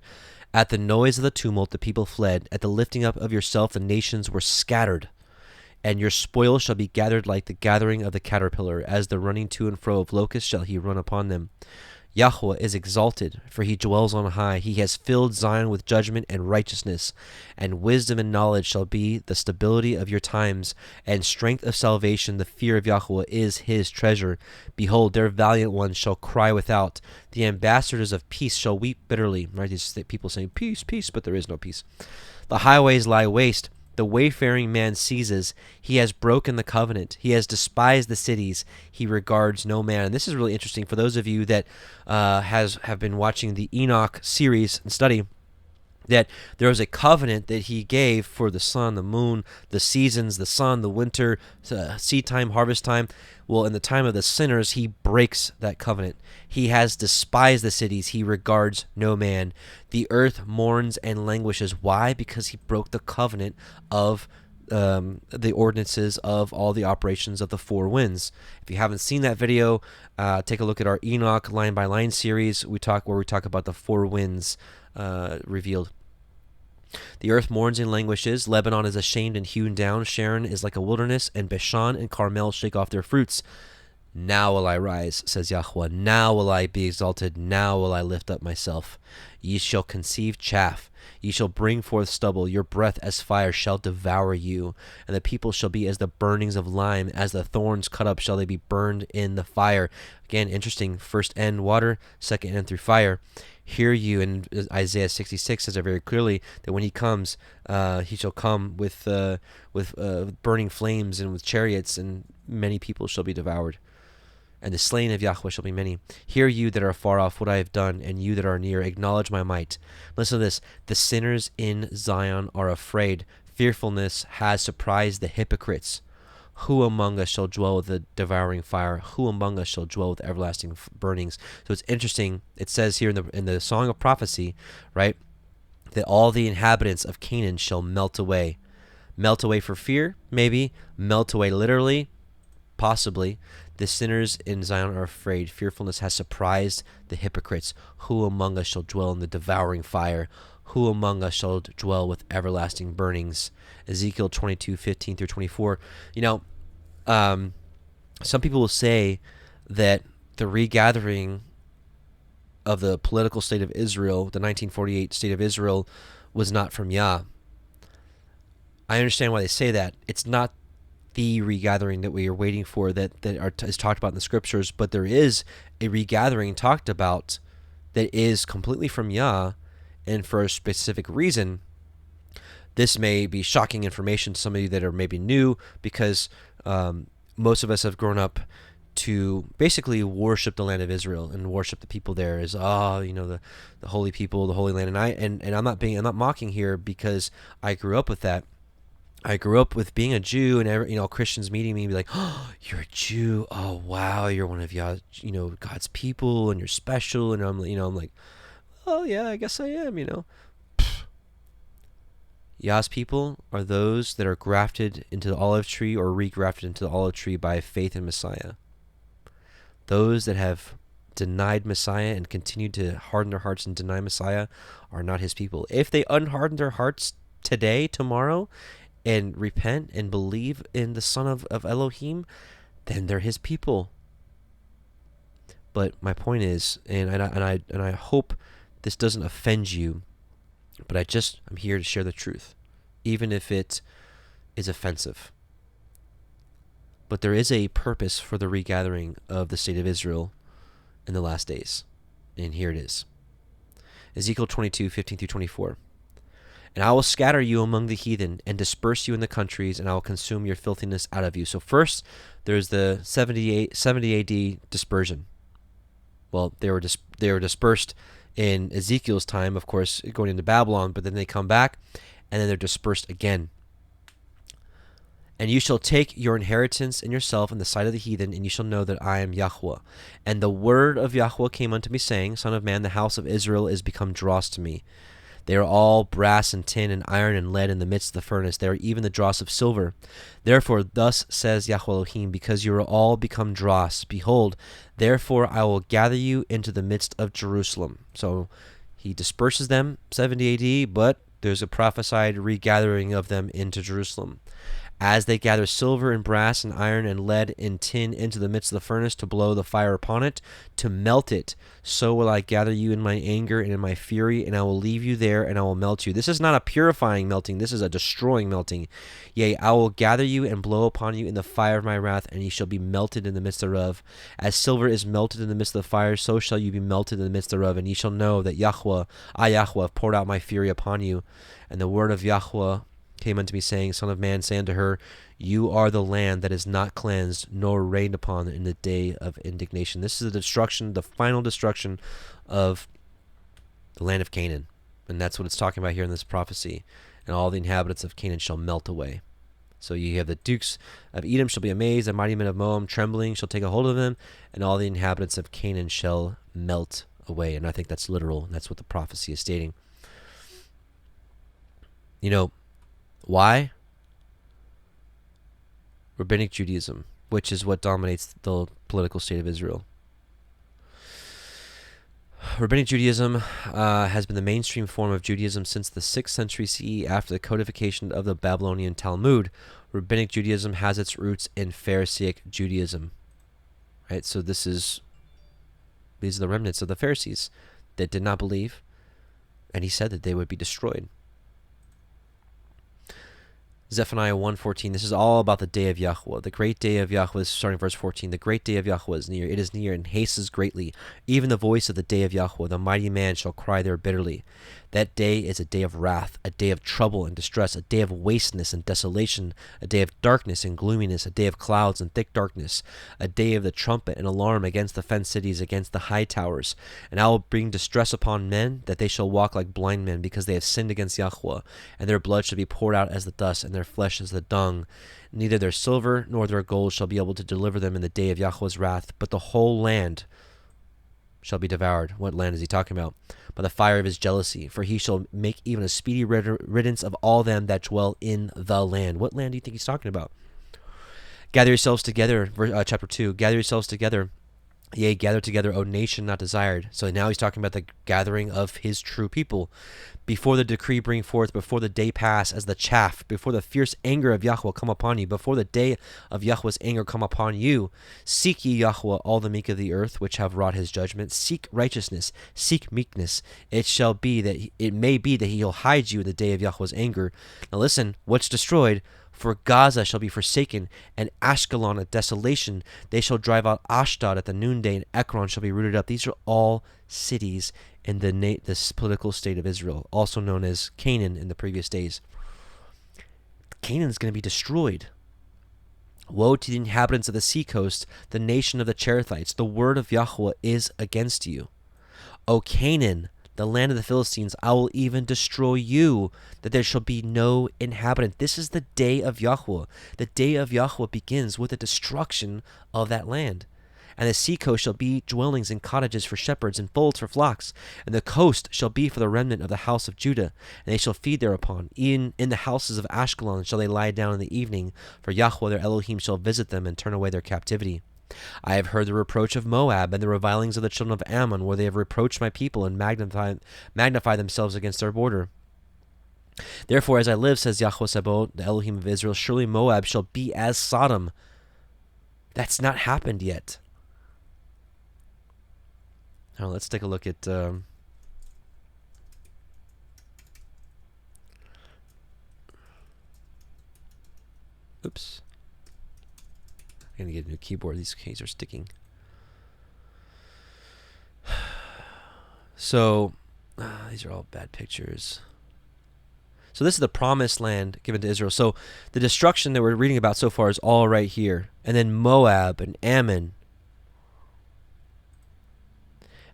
At the noise of the tumult, the people fled. At the lifting up of yourself, the nations were scattered. And your spoil shall be gathered like the gathering of the caterpillar. As the running to and fro of locusts shall he run upon them. Yahuwah is exalted, for he dwells on high. He has filled Zion with judgment and righteousness, and wisdom and knowledge shall be the stability of your times, and strength of salvation. The fear of Yahuwah is his treasure. Behold, their valiant ones shall cry without. The ambassadors of peace shall weep bitterly. Right? These people saying, peace, peace, but there is no peace. The highways lie waste. The wayfaring man seizes. He has broken the covenant. He has despised the cities. He regards no man. And this is really interesting for those of you that have been watching the Enoch series and study, that there was a covenant that he gave for the sun, the moon, the seasons, the sun, the winter, seed time, harvest time. Well, in the time of the sinners, he breaks that covenant. He has despised the cities. He regards no man. The earth mourns and languishes. Why? Because he broke the covenant of the ordinances of all the operations of the four winds. If you haven't seen that video, take a look at our Enoch line by line series. Where we talk about the four winds revealed. The earth mourns and languishes. Lebanon is ashamed and hewn down. Sharon is like a wilderness, and Bashan and Carmel shake off their fruits. Now will I rise, says Yahuwah. Now will I be exalted. Now will I lift up myself. Ye shall conceive chaff. Ye shall bring forth stubble. Your breath as fire shall devour you. And the people shall be as the burnings of lime. As the thorns cut up shall they be burned in the fire. Again, interesting. First end water, second end through fire. Hear you, and Isaiah 66 says it very clearly that when he comes, he shall come with burning flames and with chariots, and many people shall be devoured. and the slain of Yahuwah shall be many. Hear you that are far off what I have done, and you that are near acknowledge my might. Listen to this. The sinners in Zion are afraid. Fearfulness has surprised the hypocrites. Who among us shall dwell with the devouring fire? Who among us shall dwell with everlasting burnings? So it's interesting. It says here in the Song of Prophecy, right, that all the inhabitants of Canaan shall melt away. Melt away for fear? Maybe. Melt away literally? Possibly. The sinners in Zion are afraid. Fearfulness has surprised the hypocrites. Who among us shall dwell in the devouring fire? Who among us shall dwell with everlasting burnings? Ezekiel 22:15 through 24. Some people will say that the regathering of the political state of Israel, the 1948 state of Israel, was not from Yah. I understand why they say that. It's not the regathering that we are waiting for that is talked about in the scriptures, but there is a regathering talked about that is completely from Yah and for a specific reason. This may be shocking information to some of you that are maybe new, because most of us have grown up to basically worship the land of Israel and worship the people there as the holy people, the holy land. And I'm not mocking here, because I grew up with that. I grew up with being a Jew, and Christians meeting me and be like, "Oh, you're a Jew. Oh, wow, you're one of God's people, and you're special." And I'm like, "Oh yeah, I guess I am." Yah's people are those that are grafted into the olive tree or regrafted into the olive tree by faith in Messiah. Those that have denied Messiah and continued to harden their hearts and deny Messiah are not his people. If they unharden their hearts today, tomorrow, and repent and believe in the Son of Elohim, then they're his people. But my point is, and I hope this doesn't offend you, but I'm here to share the truth, even if it is offensive. But there is a purpose for the regathering of the state of Israel in the last days. And here it is. Ezekiel 22:15 through 24. And I will scatter you among the heathen and disperse you in the countries, and I will consume your filthiness out of you. So first, there's the 70 AD dispersion. Well, they were dispersed in Ezekiel's time, of course, going into Babylon, but then they come back, and then they're dispersed again. And you shall take your inheritance in yourself in the sight of the heathen, and you shall know that I am Yahuwah. And the word of Yahuwah came unto me, saying, Son of man, the house of Israel is become dross to me. They are all brass and tin and iron and lead in the midst of the furnace. They are even the dross of silver. Therefore, thus says Yahuwah Elohim, because you are all become dross, behold, therefore I will gather you into the midst of Jerusalem. So he disperses them, 70 AD, but there's a prophesied regathering of them into Jerusalem. As they gather silver and brass and iron and lead and tin into the midst of the furnace to blow the fire upon it, to melt it, so will I gather you in my anger and in my fury, and I will leave you there, and I will melt you. This is not a purifying melting, this is a destroying melting. Yea, I will gather you and blow upon you in the fire of my wrath, and ye shall be melted in the midst thereof. As silver is melted in the midst of the fire, so shall you be melted in the midst thereof, and ye shall know that Yahuwah, I Yahuwah, have poured out my fury upon you. And the word of Yahuwah came unto me, saying, Son of man, say unto her, you are the land that is not cleansed, nor rained upon in the day of indignation. This is the destruction, the final destruction of the land of Canaan. And that's what it's talking about here in this prophecy. And all the inhabitants of Canaan shall melt away. So you have the dukes of Edom shall be amazed, the mighty men of Moab trembling shall take a hold of them, and all the inhabitants of Canaan shall melt away. And I think that's literal. That's what the prophecy is stating. Why? Rabbinic Judaism, which is what dominates the political state of Israel. Rabbinic Judaism has been the mainstream form of Judaism since the 6th century CE after the codification of the Babylonian Talmud. Rabbinic Judaism has its roots in Pharisaic Judaism. Right? So these are the remnants of the Pharisees that did not believe, and he said that they would be destroyed. Zephaniah 1:14. This is all about the day of Yahuwah. The great day of Yahuwah is starting verse 14. The great day of Yahuwah is near. It is near and hastens greatly. Even the voice of the day of Yahuwah, the mighty man shall cry there bitterly. That day is a day of wrath, a day of trouble and distress, a day of wasteness and desolation, a day of darkness and gloominess, a day of clouds and thick darkness, a day of the trumpet and alarm against the fenced cities, against the high towers. And I will bring distress upon men, that they shall walk like blind men, because they have sinned against Yahuwah, and their blood shall be poured out as the dust, and their flesh as the dung. Neither their silver nor their gold shall be able to deliver them in the day of Yahuwah's wrath, but the whole land shall be devoured. What land is he talking about? By the fire of his jealousy, for he shall make even a speedy riddance of all them that dwell in the land. What land do you think he's talking about? Gather yourselves together, chapter 2, gather yourselves together, yea, gather together, O nation not desired. So now he's talking about the gathering of his true people. Before the decree bring forth, before the day pass as the chaff, before the fierce anger of Yahuwah come upon you, before the day of Yahuwah's anger come upon you, seek ye Yahuwah, all the meek of the earth, which have wrought his judgment. Seek righteousness, seek meekness. It may be that he'll hide you in the day of Yahuwah's anger. Now listen, what's destroyed? For Gaza shall be forsaken, and Ashkelon a desolation. They shall drive out Ashdod at the noonday, and Ekron shall be rooted up. These are all cities in this political state of Israel, also known as Canaan in the previous days. Canaan is going to be destroyed. Woe to the inhabitants of the seacoast, the nation of the Cherethites. The word of Yahuwah is against you. O Canaan, the land of the Philistines, I will even destroy you, that there shall be no inhabitant. This is the day of Yahuwah. The day of Yahuwah begins with the destruction of that land. And the seacoast shall be dwellings and cottages for shepherds and folds for flocks. And the coast shall be for the remnant of the house of Judah. And they shall feed thereupon. In the houses of Ashkelon shall they lie down in the evening. For Yahuwah their Elohim shall visit them and turn away their captivity. I have heard the reproach of Moab and the revilings of the children of Ammon, where they have reproached my people and magnify themselves against their border. Therefore, as I live, says Yahuwah Sabaoth, the Elohim of Israel, surely Moab shall be as Sodom. That's not happened yet. Now let's take a look at oops. I'm gonna get a new keyboard. These keys are sticking. So these are all bad pictures. So this is the promised land given to Israel. So the destruction that we're reading about so far is all right here. And then Moab and Ammon.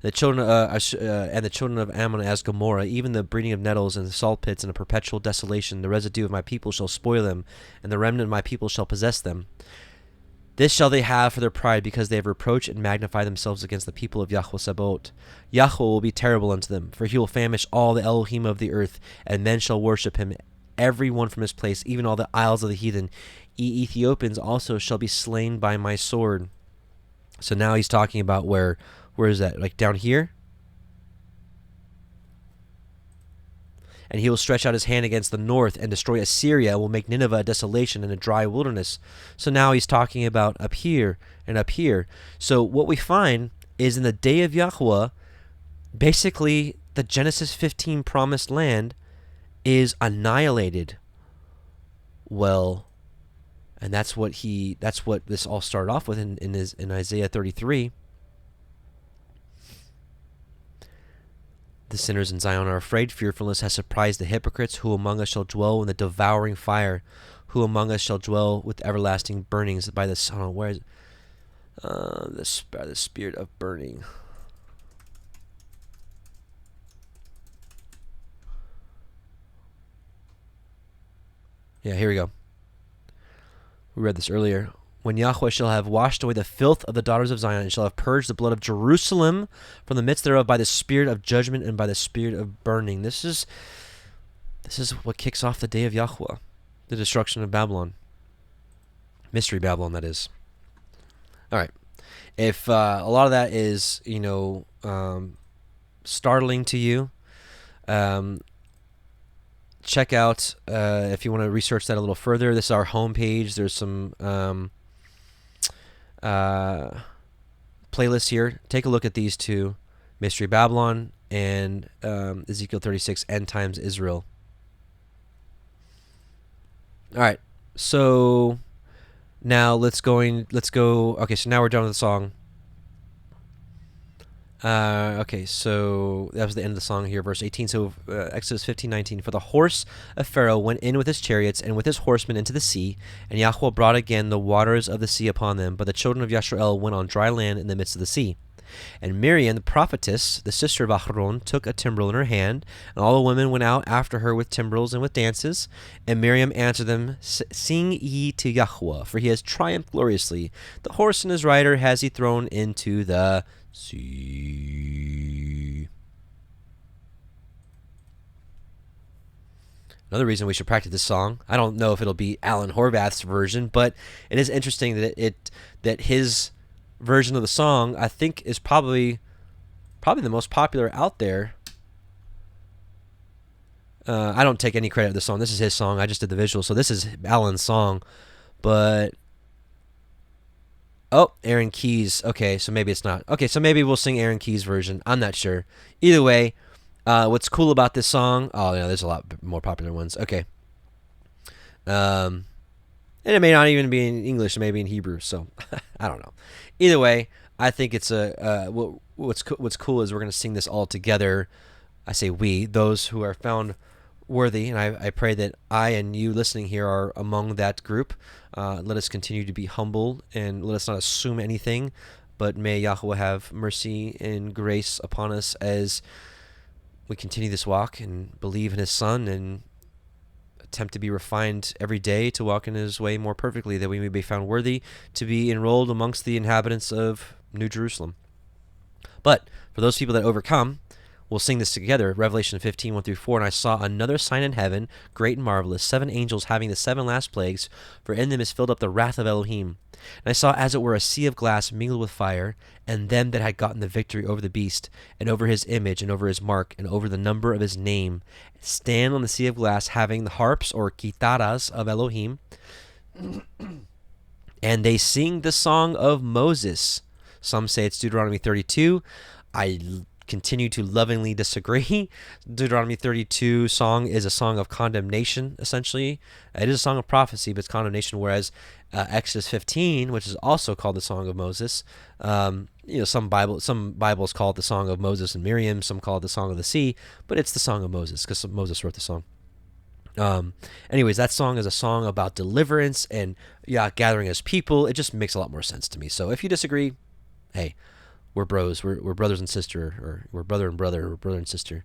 The children of Ammon as Gomorrah, even the breeding of nettles and the salt pits and a perpetual desolation. The residue of my people shall spoil them, and the remnant of my people shall possess them. This shall they have for their pride, because they have reproached and magnified themselves against the people of Yahuwah Sabaoth. Yahuwah will be terrible unto them, for he will famish all the Elohim of the earth, and men shall worship him, every one from his place, even all the isles of the heathen. Ethiopians also shall be slain by my sword. So now he's talking about where is that? Like down here? And he will stretch out his hand against the north and destroy Assyria, and will make Nineveh a desolation and a dry wilderness. So now he's talking about up here and up here. So what we find is in the day of Yahuwah, basically the Genesis 15 promised land is annihilated. Well, and that's what this all started off with in Isaiah 33. The sinners in Zion are afraid. Fearfulness has surprised the hypocrites. Who among us shall dwell in the devouring fire? Who among us shall dwell with everlasting burnings by the sun? Where is the spirit of burning? Yeah, here we go. We read this earlier. When Yahuwah shall have washed away the filth of the daughters of Zion, and shall have purged the blood of Jerusalem from the midst thereof by the spirit of judgment and by the spirit of burning. This is what kicks off the day of Yahuwah, the destruction of Babylon. Mystery Babylon, that is. All right. If a lot of that is, startling to you, check out, if you want to research that a little further, this is our homepage. There's some playlist here. Take a look at these two, Mystery Babylon and Ezekiel 36, End Times Israel. All right, so now let's go. Okay, so now we're done with the song. Okay, so that was the end of the song here, verse 18. So Exodus 15:19. For the horse of Pharaoh went in with his chariots and with his horsemen into the sea, and Yahuwah brought again the waters of the sea upon them. But the children of Yashar went on dry land in the midst of the sea. And Miriam, the prophetess, the sister of Aharon, took a timbrel in her hand, and all the women went out after her with timbrels and with dances. And Miriam answered them, Sing ye to Yahuwah, for he has triumphed gloriously. The horse and his rider has he thrown into the sea. Another reason we should practice this song. I don't know if it'll be Alan Horvath's version, but it is interesting that his version of the song, I think, is probably the most popular out there. I don't take any credit for the song. This is his song. I just did the visual, so this is Alan's song. But Aaron Keyes. Okay, so maybe it's not. Okay, so maybe we'll sing Aaron Keyes' version. I'm not sure. Either way, what's cool about this song? Oh, yeah, there's a lot more popular ones. Okay. And it may not even be in English. It may be in Hebrew. So I don't know. Either way, I think it's what's cool is we're going to sing this all together. I say we, those who are found worthy, and I pray that I and you listening here are among that group. Let us continue to be humble, and let us not assume anything, but may Yahuwah have mercy and grace upon us as we continue this walk and believe in his Son and attempt to be refined every day to walk in his way more perfectly, that we may be found worthy to be enrolled amongst the inhabitants of New Jerusalem. But for those people that overcome, we'll sing this together. Revelation 15:1-4. And I saw another sign in heaven, great and marvelous, 7 angels having the 7 last plagues, for in them is filled up the wrath of Elohim. And I saw as it were a sea of glass mingled with fire, and them that had gotten the victory over the beast, and over his image, and over his mark, and over the number of his name, stand on the sea of glass, having the harps or kitaras of Elohim, and they sing the song of Moses. Some say it's Deuteronomy 32. I continue to lovingly disagree. Deuteronomy 32 song is a song of condemnation, essentially. It is a song of prophecy, but it's condemnation, whereas Exodus 15, which is also called the Song of Moses, some Bibles call it the Song of Moses and Miriam, some call it the Song of the Sea, but it's the Song of Moses because Moses wrote the song. Anyways, that song is a song about deliverance and gathering as people. It just makes a lot more sense to me. So if you disagree, hey, we're bros. We're brothers and sister, or we're brother and brother, or brother and sister.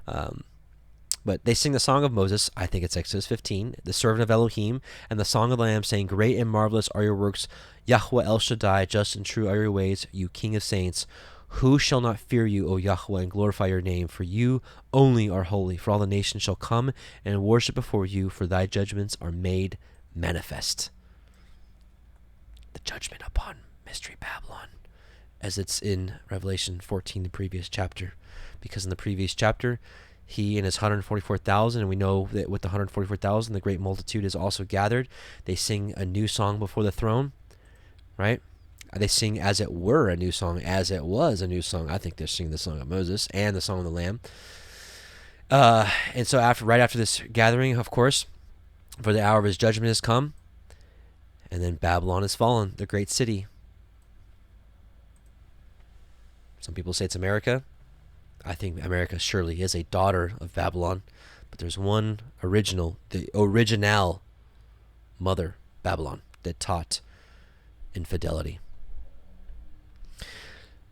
But they sing the song of Moses. I think it's Exodus 15, the servant of Elohim, and the song of the Lamb, saying, Great and marvelous are your works, Yahuwah El Shaddai, just and true are your ways, you King of saints. Who shall not fear you, O Yahuwah, and glorify your name? For you only are holy. For all the nations shall come and worship before you, for thy judgments are made manifest. The judgment upon Mystery Babylon, as it's in Revelation 14, the previous chapter. Because in the previous chapter, he and his 144,000, and we know that with the 144,000, the great multitude is also gathered. They sing a new song before the throne, right? They sing as it were a new song, as it was a new song. I think they're singing the song of Moses and the song of the Lamb. And so right after this gathering, of course, for the hour of his judgment has come, and then Babylon has fallen, the great city. Some people say it's America. I think America surely is a daughter of Babylon, but there's one the original mother, Babylon, that taught infidelity.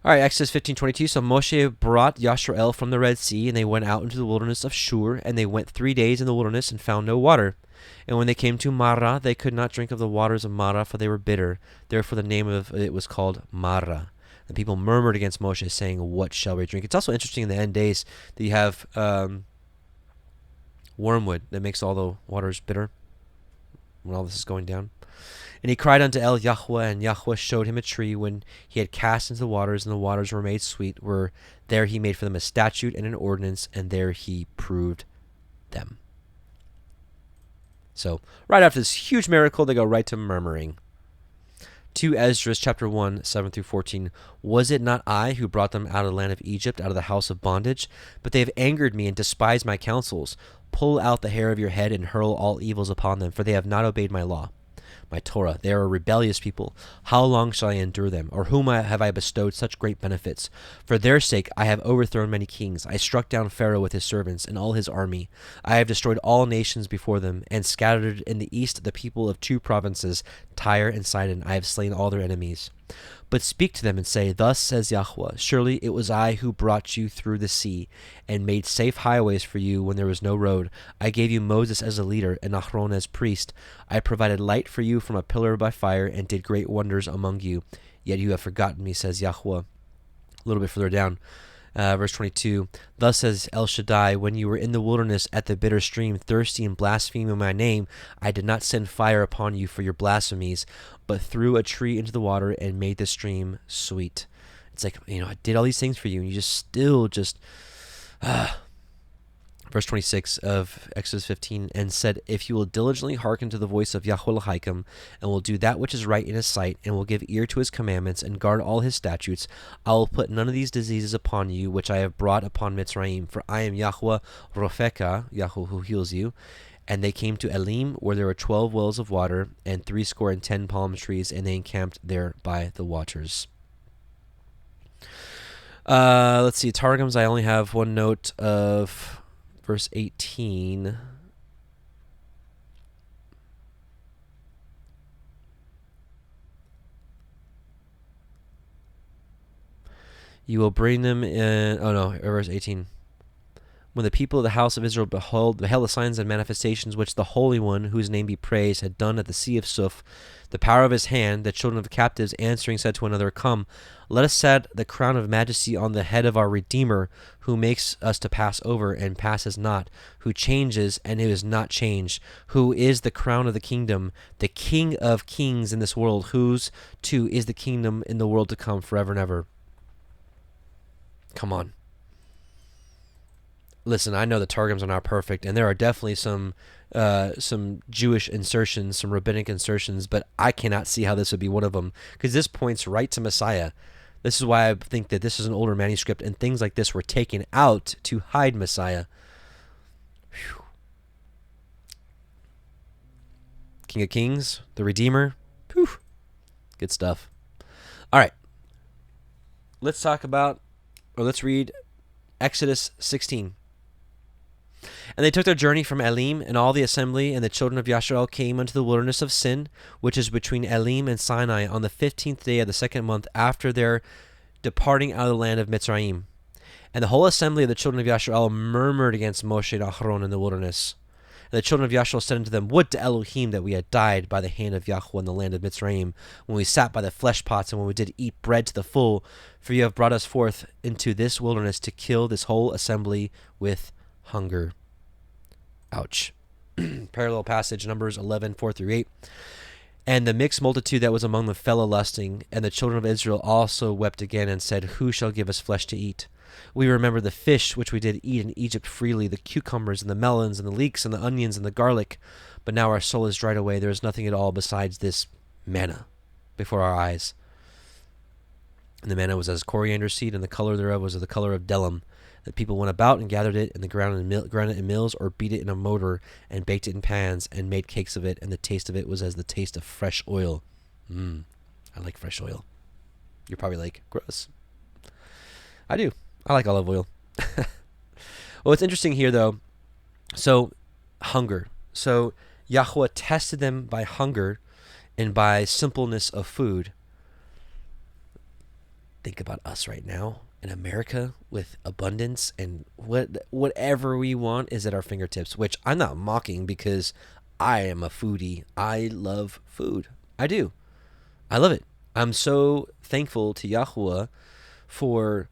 All right, Exodus 15:22. So Moshe brought Yashar from the Red Sea, and they went out into the wilderness of Shur, and they went 3 days in the wilderness and found no water. And when they came to Marah, they could not drink of the waters of Marah, for they were bitter. Therefore the name of it was called Marah. The people murmured against Moshe, saying, What shall we drink? It's also interesting in the end days that you have wormwood that makes all the waters bitter when all this is going down. And he cried unto El Yahuwah, and Yahuwah showed him a tree when he had cast into the waters, and the waters were made sweet. There he made for them a statute and an ordinance, and there he proved them. So right after this huge miracle, they go right to murmuring. 2 Ezra chapter 1, 7-14. Was it not I who brought them out of the land of Egypt, out of the house of bondage? But they have angered me and despised my counsels. Pull out the hair of your head and hurl all evils upon them, for they have not obeyed my law. my Torah. They are a rebellious people. How long shall I endure them? Or whom have I bestowed such great benefits? For their sake I have overthrown many kings. I struck down Pharaoh with his servants and all his army. I have destroyed all nations before them, and scattered in the east the people of 2 provinces, Tyre and Sidon. I have slain all their enemies. But speak to them and say, Thus says Yahuwah, surely it was I who brought you through the sea, and made safe highways for you when there was no road. I gave you Moses as a leader, and Aaron as priest. I provided light for you from a pillar by fire, and did great wonders among you. Yet you have forgotten me, says Yahuwah. A little bit further down. Verse 22, Thus says El Shaddai, when you were in the wilderness at the bitter stream, thirsty and blaspheming my name, I did not send fire upon you for your blasphemies, but threw a tree into the water and made the stream sweet. It's like, I did all these things for you, and you just still just... Verse 26 of Exodus 15, and said, If you will diligently hearken to the voice of Yahuwah, and will do that which is right in his sight, and will give ear to his commandments, and guard all his statutes, I will put none of these diseases upon you, which I have brought upon Mitzrayim. For I am Yahuwah Rofeka, Yahuwah who heals you. And they came to Elim, where there were 12 wells of water, and 70 palm trees, and they encamped there by the waters. Let's see, Targums, I only have one note of... Verse 18. You will bring them in... Oh, no. Verse 18. When the people of the house of Israel beheld the signs and manifestations which the Holy One, whose name be praised, had done at the sea of Suf, the power of his hand, the children of the captives answering said to one another, Come, let us set the crown of majesty on the head of our Redeemer, who makes us to pass over and passes not, who changes and who is not changed, who is the crown of the kingdom, the King of kings in this world, whose too is the kingdom in the world to come forever and ever. Come on. Listen, I know the Targums are not perfect, and there are definitely some Jewish insertions, some rabbinic insertions, but I cannot see how this would be one of them, because this points right to Messiah. This is why I think that this is an older manuscript, and things like this were taken out to hide Messiah. Whew. King of Kings, the Redeemer. Whew. Good stuff. All right. Let's read Exodus 16. And they took their journey from Elim, and all the assembly and the children of Yashar came unto the wilderness of Sin, which is between Elim and Sinai, on the 15th day of the 2nd month after their departing out of the land of Mitzrayim. And the whole assembly of the children of Yashar murmured against Moshe and Aaron in the wilderness. And the children of Yashar said unto them, Would to Elohim that we had died by the hand of Yahuwah in the land of Mitzrayim, when we sat by the flesh pots, and when we did eat bread to the full, for you have brought us forth into this wilderness to kill this whole assembly with hunger. Ouch. Parallel passage, Numbers 11, 4-8. And the mixed multitude that was among them fell a-lusting, and the children of Israel also wept again, and said, Who shall give us flesh to eat? We remember the fish which we did eat in Egypt freely, the cucumbers and the melons and the leeks and the onions and the garlic. But now our soul is dried away. There is nothing at all besides this manna before our eyes. And the manna was as coriander seed, and the color thereof was of the color of delum. The people went about and gathered it, and the ground it in mills, or beat it in a mortar, and baked it in pans, and made cakes of it, and the taste of it was as the taste of fresh oil. I like fresh oil. You're probably like, gross. I do. I like olive oil. Well, what's interesting here, though, so hunger. So Yahuwah tested them by hunger and by simpleness of food. Think about us right now in America with abundance, and whatever we want is at our fingertips, which I'm not mocking, because I am a foodie. I love food. I do. I love it. I'm so thankful to Yahuwah for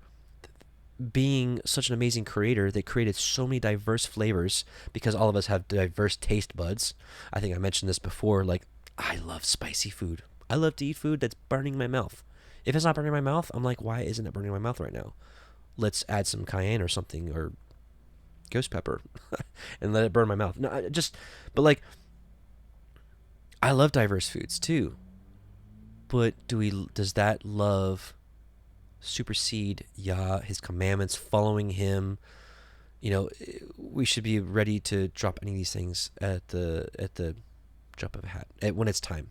being such an amazing creator that created so many diverse flavors, because all of us have diverse taste buds. I think I mentioned this before, like, I love spicy food. I love to eat food that's burning my mouth. If it's not burning my mouth, I'm like, why isn't it burning my mouth right now? Let's add some cayenne or something, or ghost pepper, and let it burn my mouth. No, but like, I love diverse foods too. But does that love supersede his commandments, following him? We should be ready to drop any of these things at the drop of a hat when it's time,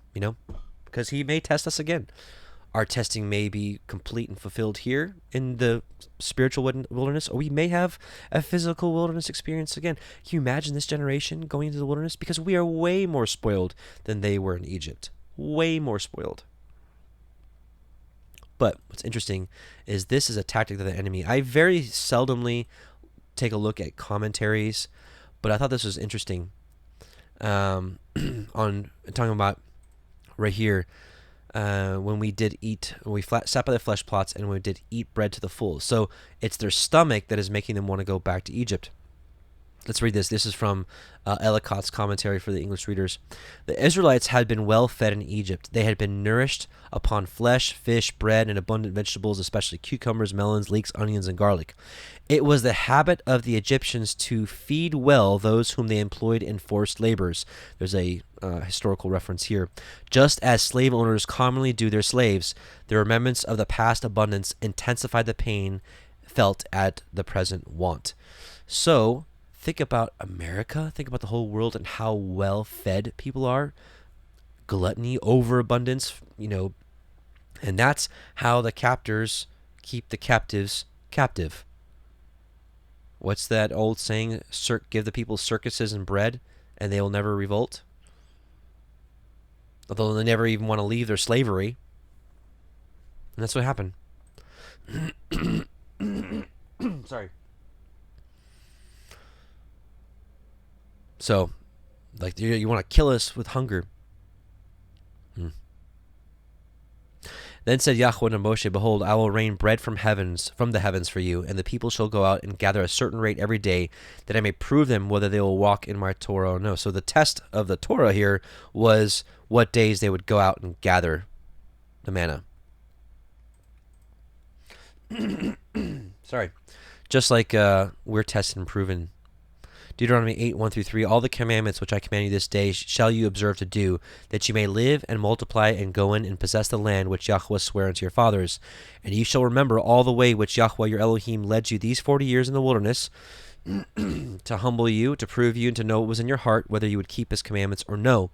because he may test us again. Our testing may be complete and fulfilled here in the spiritual wilderness, or we may have a physical wilderness experience again. Can you imagine this generation going into the wilderness? Because we are way more spoiled than they were in Egypt. Way more spoiled. But what's interesting is this is a tactic of the enemy. I very seldomly take a look at commentaries, but I thought this was interesting. On talking about right here, when we sat by the flesh plots and we did eat bread to the full. So it's their stomach that is making them want to go back to Egypt. Let's read this. This is from Ellicott's commentary for the English readers. The Israelites had been well fed in Egypt. They had been nourished upon flesh, fish, bread, and abundant vegetables, especially cucumbers, melons, leeks, onions, and garlic. It was the habit of the Egyptians to feed well those whom they employed in forced labors. There's a historical reference here. Just as slave owners commonly do their slaves, the remembrance of the past abundance intensified the pain felt at the present want. So, think about America, think about the whole world and how well fed people are. Gluttony, overabundance, and that's how the captors keep the captives captive. What's that old saying? Give the people circuses and bread, and they will never revolt. Although they never even want to leave their slavery. And that's what happened. Sorry. So, like, you want to kill us with hunger. Then said Yahuwah to Moshe, Behold, I will rain bread from the heavens for you, and the people shall go out and gather a certain rate every day, that I may prove them whether they will walk in my Torah or no. So the test of the Torah here was what days they would go out and gather the manna. Sorry. Just like we're tested and proven. Deuteronomy 8, 1-3, all the commandments which I command you this day shall you observe to do, that you may live and multiply and go in and possess the land which Yahuwah sware unto your fathers. And you shall remember all the way which Yahuwah your Elohim led you these 40 years in the wilderness, to humble you, to prove you, and to know what was in your heart, whether you would keep his commandments or no.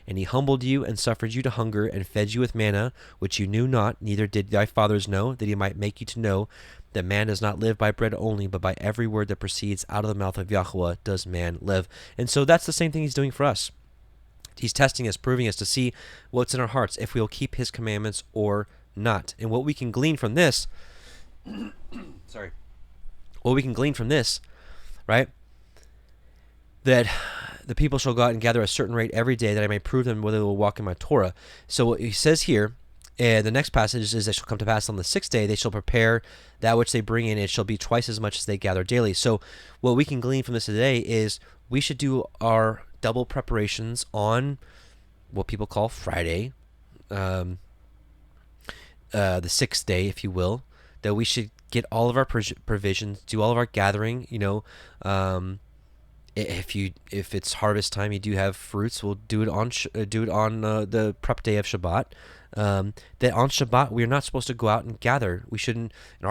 And he humbled you and suffered you to hunger, and fed you with manna, which you knew not, neither did thy fathers know, that he might make you to know that man does not live by bread only, but by every word that proceeds out of the mouth of Yahuwah does man live. And so that's the same thing he's doing for us. He's testing us, proving us to see what's in our hearts, if we will keep his commandments or not. And what we can glean from this, what we can glean from this, right, that the people shall go out and gather a certain rate every day, that I may prove them whether they will walk in my Torah. So what he says here, and the next passage is, that shall come to pass on the 6th day, they shall prepare that which they bring in, it shall be twice as much as they gather daily. So what we can glean from this today is we should do our double preparations on what people call Friday, the 6th day, if you will, that we should get all of our provisions, do all of our gathering, if it's harvest time, you do have fruits, we'll do it on the prep day of Shabbat. That on Shabbat we are not supposed to go out and gather. We shouldn't in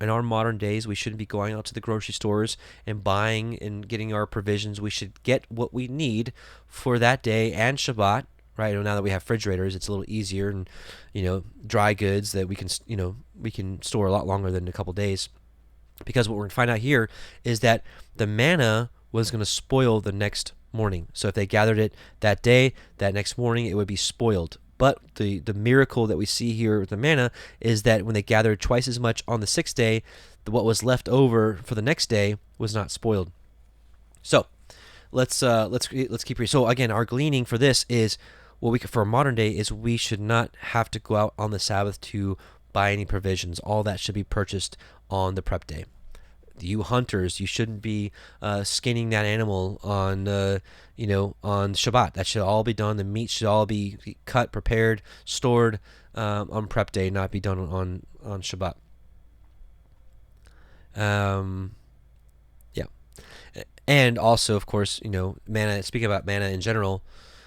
our modern days. We shouldn't be going out to the grocery stores and buying and getting our provisions. We should get what we need for that day and Shabbat. Right now that we have refrigerators, it's a little easier, and dry goods that we can store a lot longer than a couple days. Because what we're going to find out here is that the manna was going to spoil the next morning. So if they gathered it that day, that next morning it would be spoiled. But the miracle that we see here with the manna is that when they gathered twice as much on the 6th day, what was left over for the next day was not spoiled. So let's keep reading. So again, our gleaning for this is for modern day is we should not have to go out on the Sabbath to buy any provisions. All that should be purchased on the prep day. You hunters, you shouldn't be skinning that animal on on Shabbat. That should all be done. The meat should all be cut, prepared, stored on prep day, not be done on Shabbat. Yeah, and also, of course, manna. Speaking about manna in general,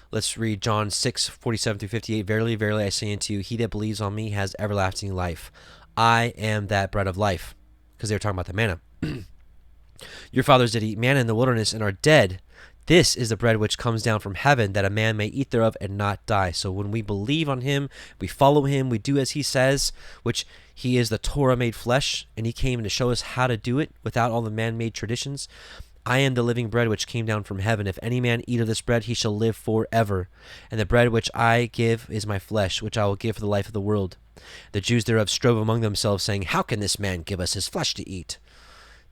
let's read John 6:47-58. Verily, verily, I say unto you, he that believes on me has everlasting life. I am that bread of life. Because they were talking about the manna. Your fathers did eat manna in the wilderness and are dead. This is the bread which comes down from heaven, that a man may eat thereof and not die. So when we believe on him, we follow him, we do as he says, which he is the Torah made flesh, and he came to show us how to do it without all the man-made traditions. I am the living bread which came down from heaven. If any man eat of this bread, he shall live forever. And the bread which I give is my flesh, which I will give for the life of the world. The Jews thereof strove among themselves, saying, How can this man give us his flesh to eat?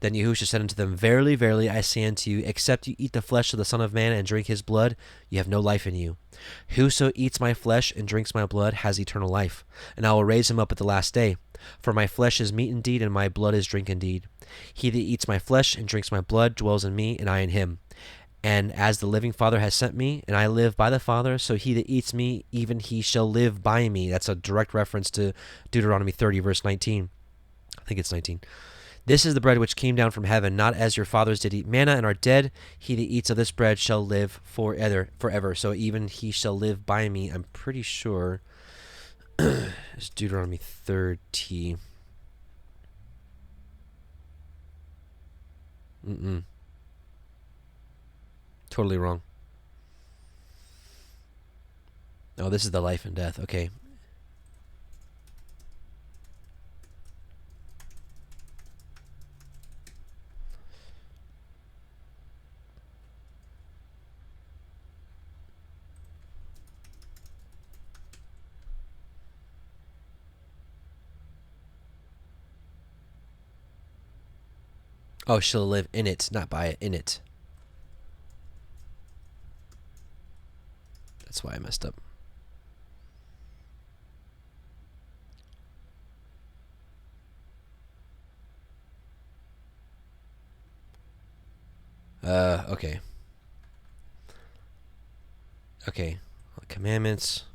Then Yahuwah said unto them, Verily, verily, I say unto you, except you eat the flesh of the Son of Man and drink his blood, you have no life in you. Whoso eats my flesh and drinks my blood has eternal life, and I will raise him up at the last day. For my flesh is meat indeed, and my blood is drink indeed. He that eats my flesh and drinks my blood dwells in me, and I in him. And as the living Father has sent me, and I live by the Father, so he that eats me, even he shall live by me. That's a direct reference to Deuteronomy 30, verse 19. I think it's 19. This is the bread which came down from heaven, not as your fathers did eat manna and are dead. He that eats of this bread shall live forever. So even he shall live by me. I'm pretty sure it's Deuteronomy 30. Totally wrong. Oh, this is the life and death. Okay. Oh, she'll live in it, not by it, in it. That's why I messed up. Okay. Okay. Commandments.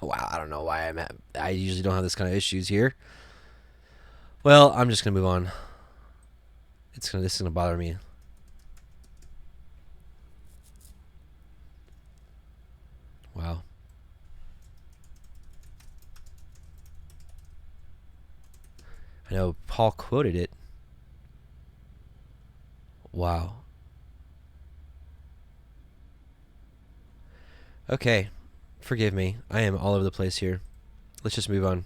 Wow, I don't know why I usually don't have this kind of issues here. Well, I'm just gonna move on. This is gonna bother me. Wow. I know Paul quoted it. Wow. Okay. Forgive me. I am all over the place here. Let's just move on.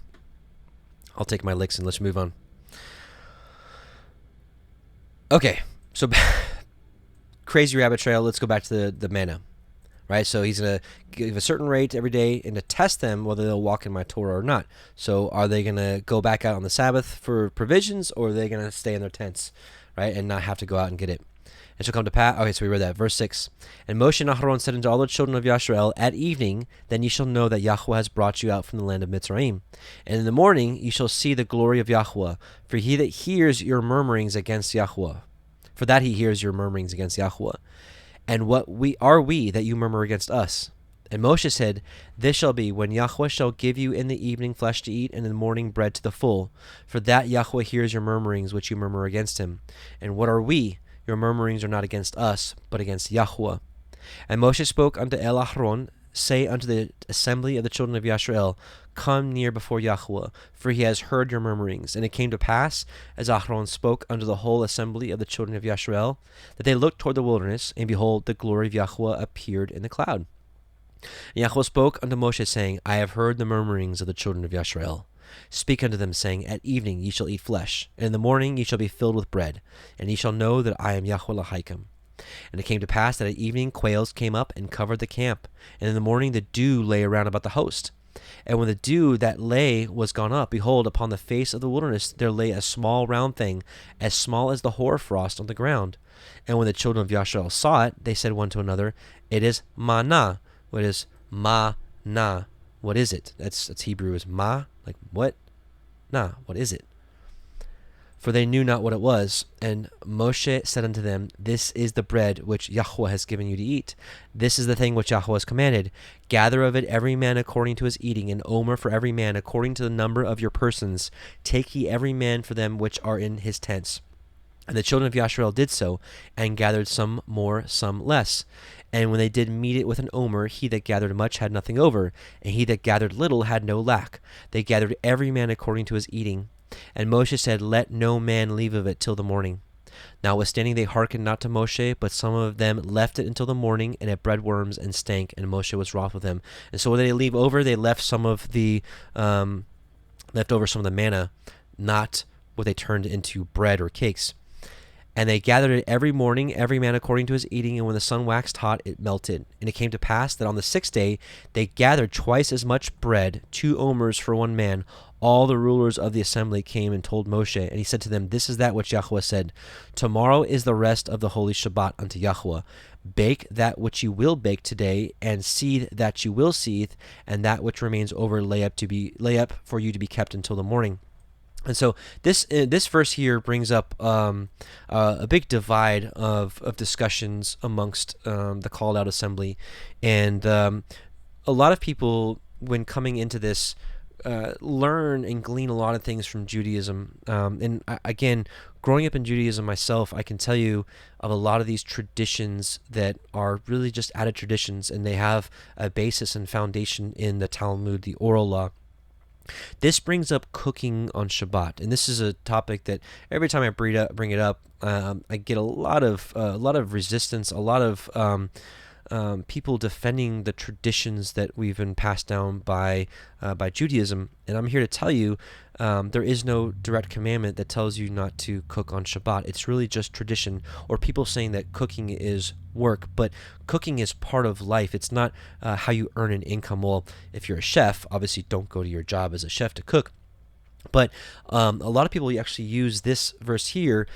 I'll take my licks and let's move on. Okay. So, crazy rabbit trail. Let's go back to the manna. Right? So, he's going to give a certain rate every day and to test them whether they'll walk in my Torah or not. So, are they going to go back out on the Sabbath for provisions, or are they going to stay in their tents, right, and not have to go out and get it? It shall come to pass. Okay, so we read that. Verse 6. And Moshe and Aharon said unto all the children of Yashar, At evening, then ye shall know that Yahuwah has brought you out from the land of Mitzrayim. And in the morning ye shall see the glory of Yahuwah. For he that hears your murmurings against Yahuwah. For that he hears your murmurings against Yahuwah. And what are we that you murmur against us? And Moshe said, This shall be when Yahuwah shall give you in the evening flesh to eat, and in the morning bread to the full. For that Yahuwah hears your murmurings which you murmur against him. And what are we? Your murmurings are not against us, but against Yahuwah. And Moshe spoke unto Aharon, Say unto the assembly of the children of Yashar, Come near before Yahuwah, for he has heard your murmurings. And it came to pass, as Aharon spoke unto the whole assembly of the children of Yashar, that they looked toward the wilderness, and behold, the glory of Yahuwah appeared in the cloud. And Yahuwah spoke unto Moshe, saying, I have heard the murmurings of the children of Yashar. Speak unto them, saying, At evening ye shall eat flesh, and in the morning ye shall be filled with bread, and ye shall know that I am Yahuwah Lahaikim. And it came to pass that at evening quails came up and covered the camp, and in the morning the dew lay around about the host. And when the dew that lay was gone up, behold, upon the face of the wilderness there lay a small round thing, as small as the hoarfrost on the ground. And when the children of Yashar saw it, they said one to another, It is manna. What is ma-na? What is it? That's Hebrew is ma. Like, what? Nah, what is it? For they knew not what it was. And Moshe said unto them, This is the bread which Yahuwah has given you to eat. This is the thing which Yahuwah has commanded. Gather of it every man according to his eating, an omer for every man according to the number of your persons. Take ye every man for them which are in his tents. And the children of Yashar did so, and gathered some more, some less. And when they did meet it with an omer, he that gathered much had nothing over, and he that gathered little had no lack. They gathered every man according to his eating. And Moshe said, let no man leave of it till the morning. Notwithstanding they hearkened not to Moshe, but some of them left it until the morning, and it bred worms and stank, and Moshe was wroth with them. And so when they leave over, they left some of the manna, not what they turned into bread or cakes. And they gathered it every morning, every man according to his eating, and when the sun waxed hot, it melted. And it came to pass that on the 6th day they gathered twice as much bread, 2 omers for one man. All the rulers of the assembly came and told Moshe, and he said to them, this is that which Yahuwah said, tomorrow is the rest of the holy Shabbat unto Yahuwah. Bake that which you will bake today, and seethe that you will seethe, and that which remains over lay up for you to be kept until the morning. And so this verse here brings up a big divide of discussions amongst the called out assembly, and a lot of people, when coming into this, learn and glean a lot of things from Judaism. And again, growing up in Judaism myself, I can tell you of a lot of these traditions that are really just added traditions, and they have a basis and foundation in the Talmud, the oral law. This brings up cooking on Shabbat, and this is a topic that every time I bring it up, I get a lot of resistance, a lot of people defending the traditions that we've been passed down by Judaism. And I'm here to tell you, there is no direct commandment that tells you not to cook on Shabbat. It's really just tradition, or people saying that cooking is work, but cooking is part of life. It's not how you earn an income. Well, if you're a chef, obviously don't go to your job as a chef to cook. But a lot of people actually use this verse here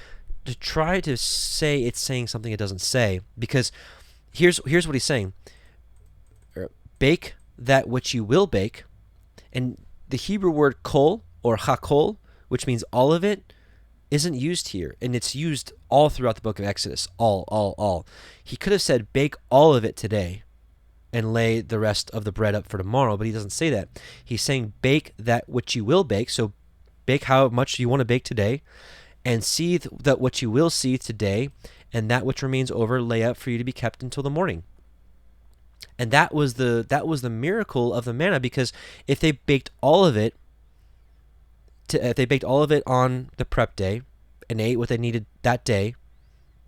to try to say it's saying something it doesn't say, because here's what he's saying. Bake that which you will bake. And the Hebrew word kol, or hakol, which means all of it, isn't used here. And it's used all throughout the book of Exodus. All. He could have said, bake all of it today and lay the rest of the bread up for tomorrow, but he doesn't say that. He's saying, bake that which you will bake. So bake how much you want to bake today, and seethe that which you will seethe today, and that which remains over lay up for you to be kept until the morning. And that was the miracle of the manna, because if they baked all of it, if they baked all of it on the prep day and ate what they needed that day,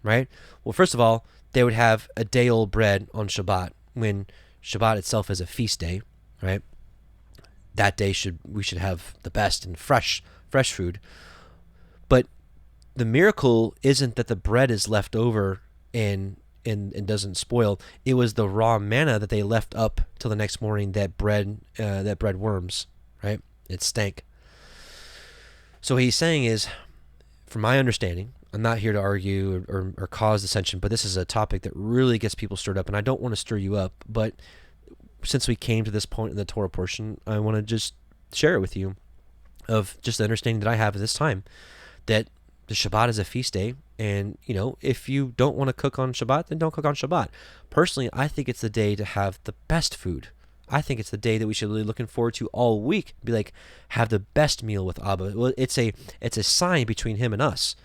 right? Well, first of all, they would have a day-old bread on Shabbat, when Shabbat itself is a feast day, right? That day we should have the best and fresh food. But the miracle isn't that the bread is left over and doesn't spoil. It was the raw manna that they left up till the next morning that bred worms, right? It stank. So what he's saying is, from my understanding, I'm not here to argue or cause dissension, but this is a topic that really gets people stirred up, and I don't want to stir you up, but since we came to this point in the Torah portion, I want to just share it with you, of just the understanding that I have at this time, that the Shabbat is a feast day, and if you don't want to cook on Shabbat, then don't cook on Shabbat. Personally, I think it's the day to have the best food. I think it's the day that we should really looking forward to all week. Be like, have the best meal with Abba. Well, it's a sign between him and us,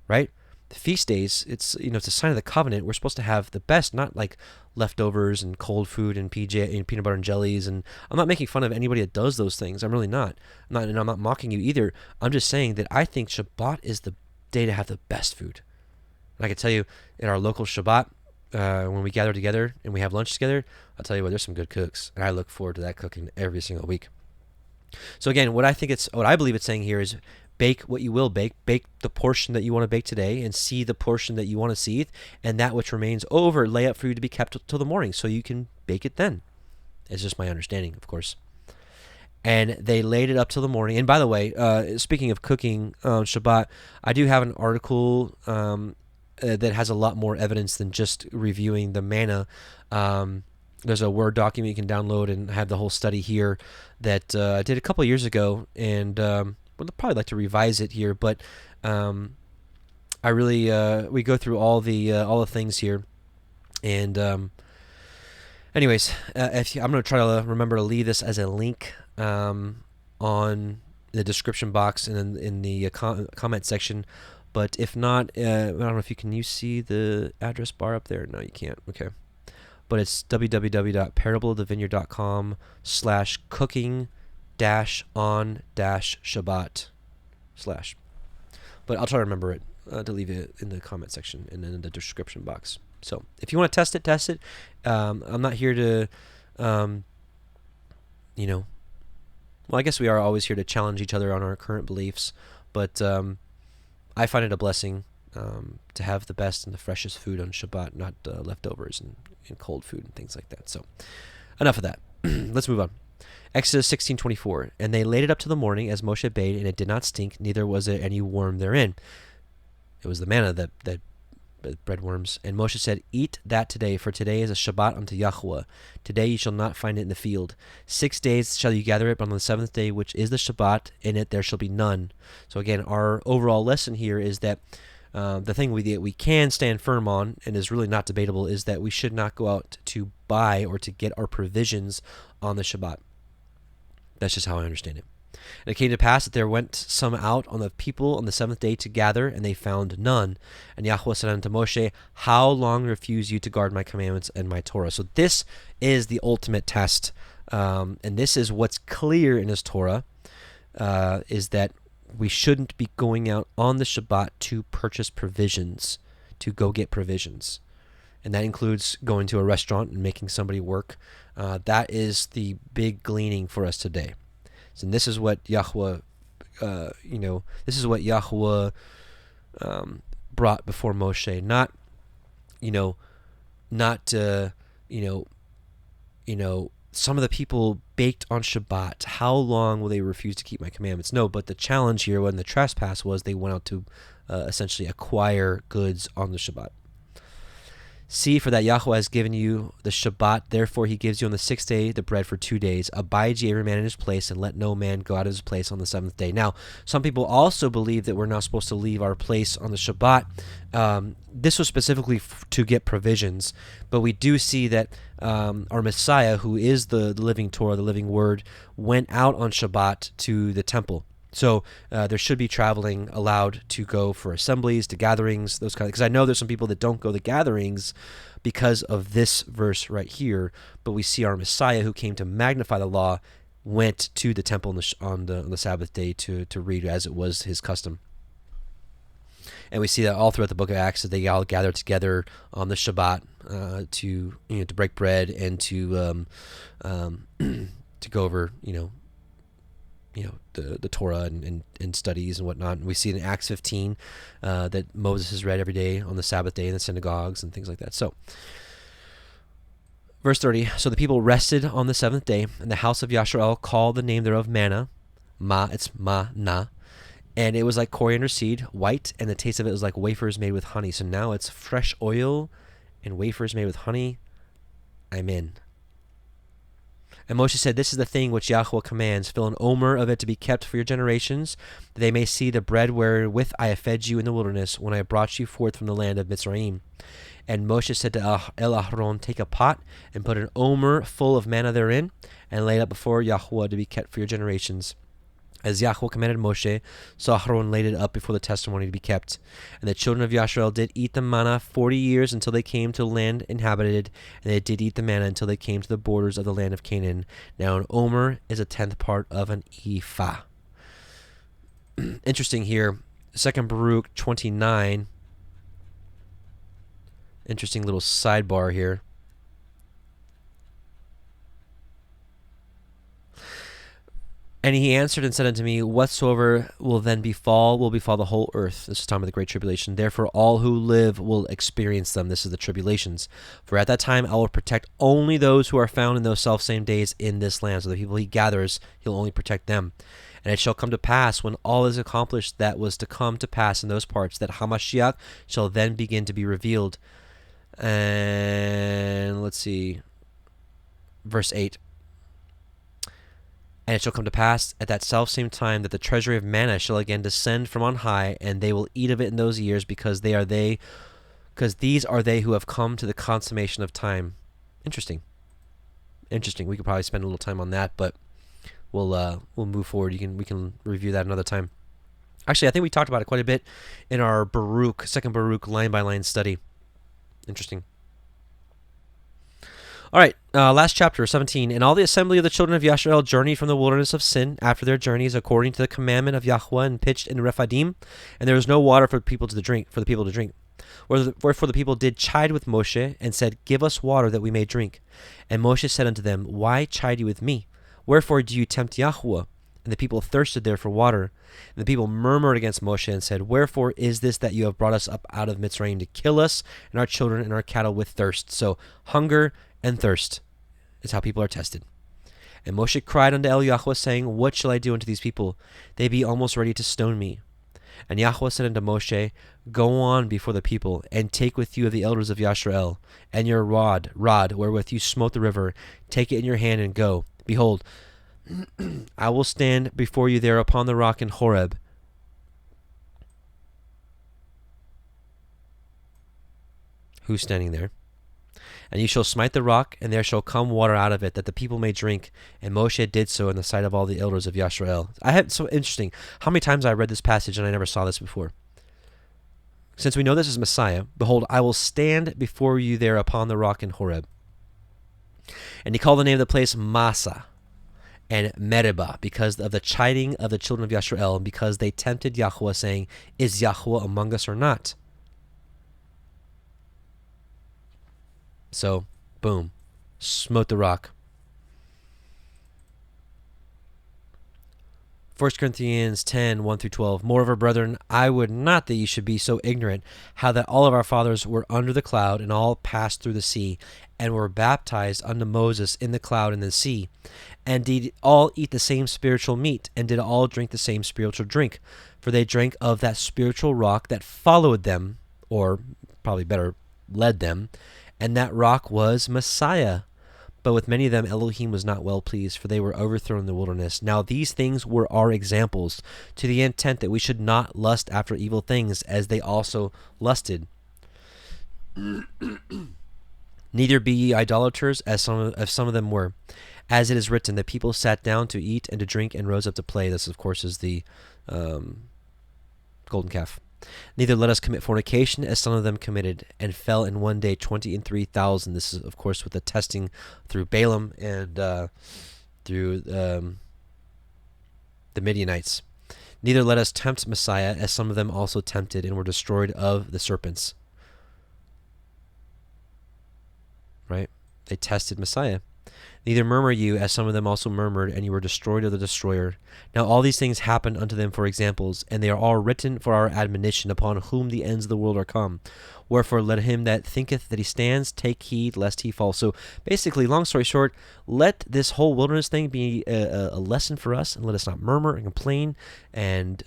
right? The feast days, it's a sign of the covenant. We're supposed to have the best, not like leftovers and cold food and peanut butter and jellies. And I'm not making fun of anybody that does those things. I'm really not. And I'm not mocking you either. I'm just saying that I think Shabbat is the day to have the best food. And I can tell you, in our local Shabbat, when we gather together and we have lunch together, I'll tell you what, there's some good cooks, and I look forward to that cooking every single week. So again, what I believe it's saying here is, bake what you will bake. Bake the portion that you want to bake today, and seethe the portion that you want to seethe, and that which remains over lay up for you to be kept till the morning, so you can bake it then. It's just my understanding, of course. And they laid it up till the morning. And by the way, speaking of cooking on Shabbat, I do have an article that has a lot more evidence than just reviewing the manna. There's a Word document you can download and have the whole study here that I did a couple years ago, and would probably like to revise it here. But I really we go through all the things here, and anyways, I'm going to try to remember to leave this as a link on the description box and in the comment section. But if not, I don't know if you see the address bar up there. No, you can't. Okay. but it's www.parableofthevine.com/cooking-on-Shabbat/ But I'll try to remember it to leave it in the comment section and in the description box. So if you want to test it. I'm not here to, well, I guess we are always here to challenge each other on our current beliefs, but I find it a blessing to have the best and the freshest food on Shabbat, not leftovers and cold food and things like that. So enough of that. Let's move on. Exodus 16:24, and they laid it up to the morning as Moshe bade, and it did not stink, neither was there any worm therein. It was the manna that bred worms. And Moshe said, eat that today, for today is a Shabbat unto Yahuwah. Today you shall not find it in the field. 6 days shall you gather it, but on the seventh day, which is the Shabbat, in it there shall be none. So again, our overall lesson here is that the thing we can stand firm on, and is really not debatable, is that we should not go out to buy or to get our provisions on the Shabbat. That's just how I understand it. And it came to pass that there went some out on the people on the seventh day to gather, and they found none. And Yahuwah said unto Moshe, how long refuse you to guard my commandments and my Torah? So this is the ultimate test, and this is what's clear in his Torah, is that we shouldn't be going out on the Shabbat to purchase provisions, to go get provisions. And that includes going to a restaurant and making somebody work. That is the big gleaning for us today. And this is what Yahuwah, this is what Yahuwah brought before Moshe. Not some of the people baked on Shabbat. How long will they refuse to keep my commandments? No, but the challenge here when the trespass was they went out to essentially acquire goods on the Shabbat. See, for that Yahuwah has given you the Shabbat, therefore he gives you on the sixth day the bread for 2 days. Abide ye every man in his place, and let no man go out of his place on the seventh day. Now, some people also believe that we're not supposed to leave our place on the Shabbat. This was specifically to get provisions, but we do see that our Messiah, who is the living Torah, the living Word, went out on Shabbat to the temple. So there should be traveling allowed to go for assemblies, to gatherings, those kind of, because I know there's some people that don't go to gatherings because of this verse right here, but we see our Messiah, who came to magnify the law, went to the temple on the Sabbath day to read, as it was his custom. And we see that all throughout the book of Acts, that they all gather together on the Shabbat to break bread and to go over the Torah and studies and whatnot. And we see in Acts 15 that Moses is read every day on the Sabbath day in the synagogues and things like that. So, verse 30, so the people rested on the seventh day, and the house of Yashar called the name thereof manna. It's ma-na. And it was like coriander seed, white, and the taste of it was like wafers made with honey. So now it's fresh oil and wafers made with honey. I'm in. And Moshe said, this is the thing which Yahuwah commands, fill an omer of it to be kept for your generations, that they may see the bread wherewith I have fed you in the wilderness, when I brought you forth from the land of Mitzrayim. And Moshe said to Aharon, take a pot, and put an omer full of manna therein, and lay it up before Yahuwah to be kept for your generations. As Yahuwah commanded Moshe, so Aharon laid it up before the testimony to be kept. And the children of Yashar did eat the manna 40 years until they came to the land inhabited, and they did eat the manna until they came to the borders of the land of Canaan. Now an omer is a 10th part of an ephah. Interesting here, 2 Baruch 29. Interesting little sidebar here. And he answered and said unto me, whatsoever will then befall will befall the whole earth. This is time of the great tribulation. Therefore all who live will experience them. This is the tribulations. For at that time I will protect only those who are found in those selfsame days in this land. So the people he gathers, he'll only protect them. And it shall come to pass, when all is accomplished that was to come to pass in those parts, that Hamashiach shall then begin to be revealed. And let's see, verse 8. And it shall come to pass at that selfsame time that the treasury of manna shall again descend from on high, and they will eat of it in those years, because these are they who have come to the consummation of time. Interesting. We could probably spend a little time on that, but we'll move forward. We can review that another time. Actually, I think we talked about it quite a bit in our Baruch, 2 Baruch line by line study. Interesting. All right, last chapter, 17. And all the assembly of the children of Yashar journeyed from the wilderness of Sin after their journeys according to the commandment of Yahuwah and pitched in Rephidim, and there was no water for people to drink. Wherefore the people did chide with Moshe and said, Give us water that we may drink. And Moshe said unto them, Why chide you with me? Wherefore do you tempt Yahuwah? And the people thirsted there for water. And the people murmured against Moshe and said, Wherefore is this that you have brought us up out of Mitzrayim to kill us and our children and our cattle with thirst? So hunger and thirst is how people are tested. And Moshe cried unto Yahuwah, saying, What shall I do unto these people? They be almost ready to stone me. And Yahuwah said unto Moshe, Go on before the people, and take with you of the elders of Yashar, and your rod wherewith you smote the river, take it in your hand and go. Behold, I will stand before you there upon the rock in Horeb. Who's standing there? And you shall smite the rock, and there shall come water out of it, that the people may drink. And Moshe did so in the sight of all the elders of Yashar. So interesting how many times I read this passage and I never saw this before. Since we know this is Messiah, behold, I will stand before you there upon the rock in Horeb. And he called the name of the place Masa and Meribah, because of the chiding of the children of Yashar, and because they tempted Yahuwah, saying, Is Yahuwah among us or not? So, boom, smote the rock. 1 Corinthians 10, 1 through 12. Moreover, brethren, I would not that ye should be so ignorant, how that all of our fathers were under the cloud, and all passed through the sea, and were baptized unto Moses in the cloud and the sea, and did all eat the same spiritual meat, and did all drink the same spiritual drink. For they drank of that spiritual rock that followed them, or probably better, led them, and that rock was Messiah. But with many of them Elohim was not well pleased, for they were overthrown in the wilderness. Now these things were our examples, to the intent that we should not lust after evil things, as they also lusted. Neither be ye idolaters, as some of them were. As it is written, the people sat down to eat and to drink and rose up to play. This, of course, is the golden calf. Neither let us commit fornication, as some of them committed, and fell in one day 23,000. This is, of course, with the testing through Balaam and through the Midianites. Neither let us tempt Messiah, as some of them also tempted, and were destroyed of the serpents. Right? They tested Messiah. Neither murmur you, as some of them also murmured, and you were destroyed of the destroyer. Now all these things happened unto them for examples, and they are all written for our admonition, upon whom the ends of the world are come. Wherefore let him that thinketh that he stands take heed lest he fall. So basically, long story short, let this whole wilderness thing be a lesson for us, and let us not murmur and complain, and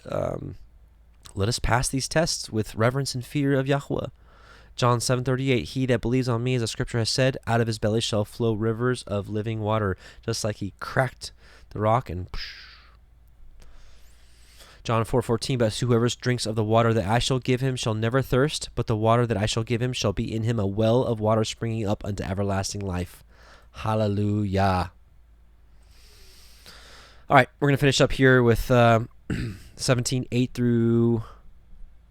let us pass these tests with reverence and fear of Yahuwah. John 7:38, he that believes on me, as the scripture has said, out of his belly shall flow rivers of living water. Just like he cracked the rock and John 4:14, but whoever drinks of the water that I shall give him shall never thirst, but the water that I shall give him shall be in him a well of water springing up unto everlasting life. Hallelujah. All right, we're going to finish up here with 17, 8 through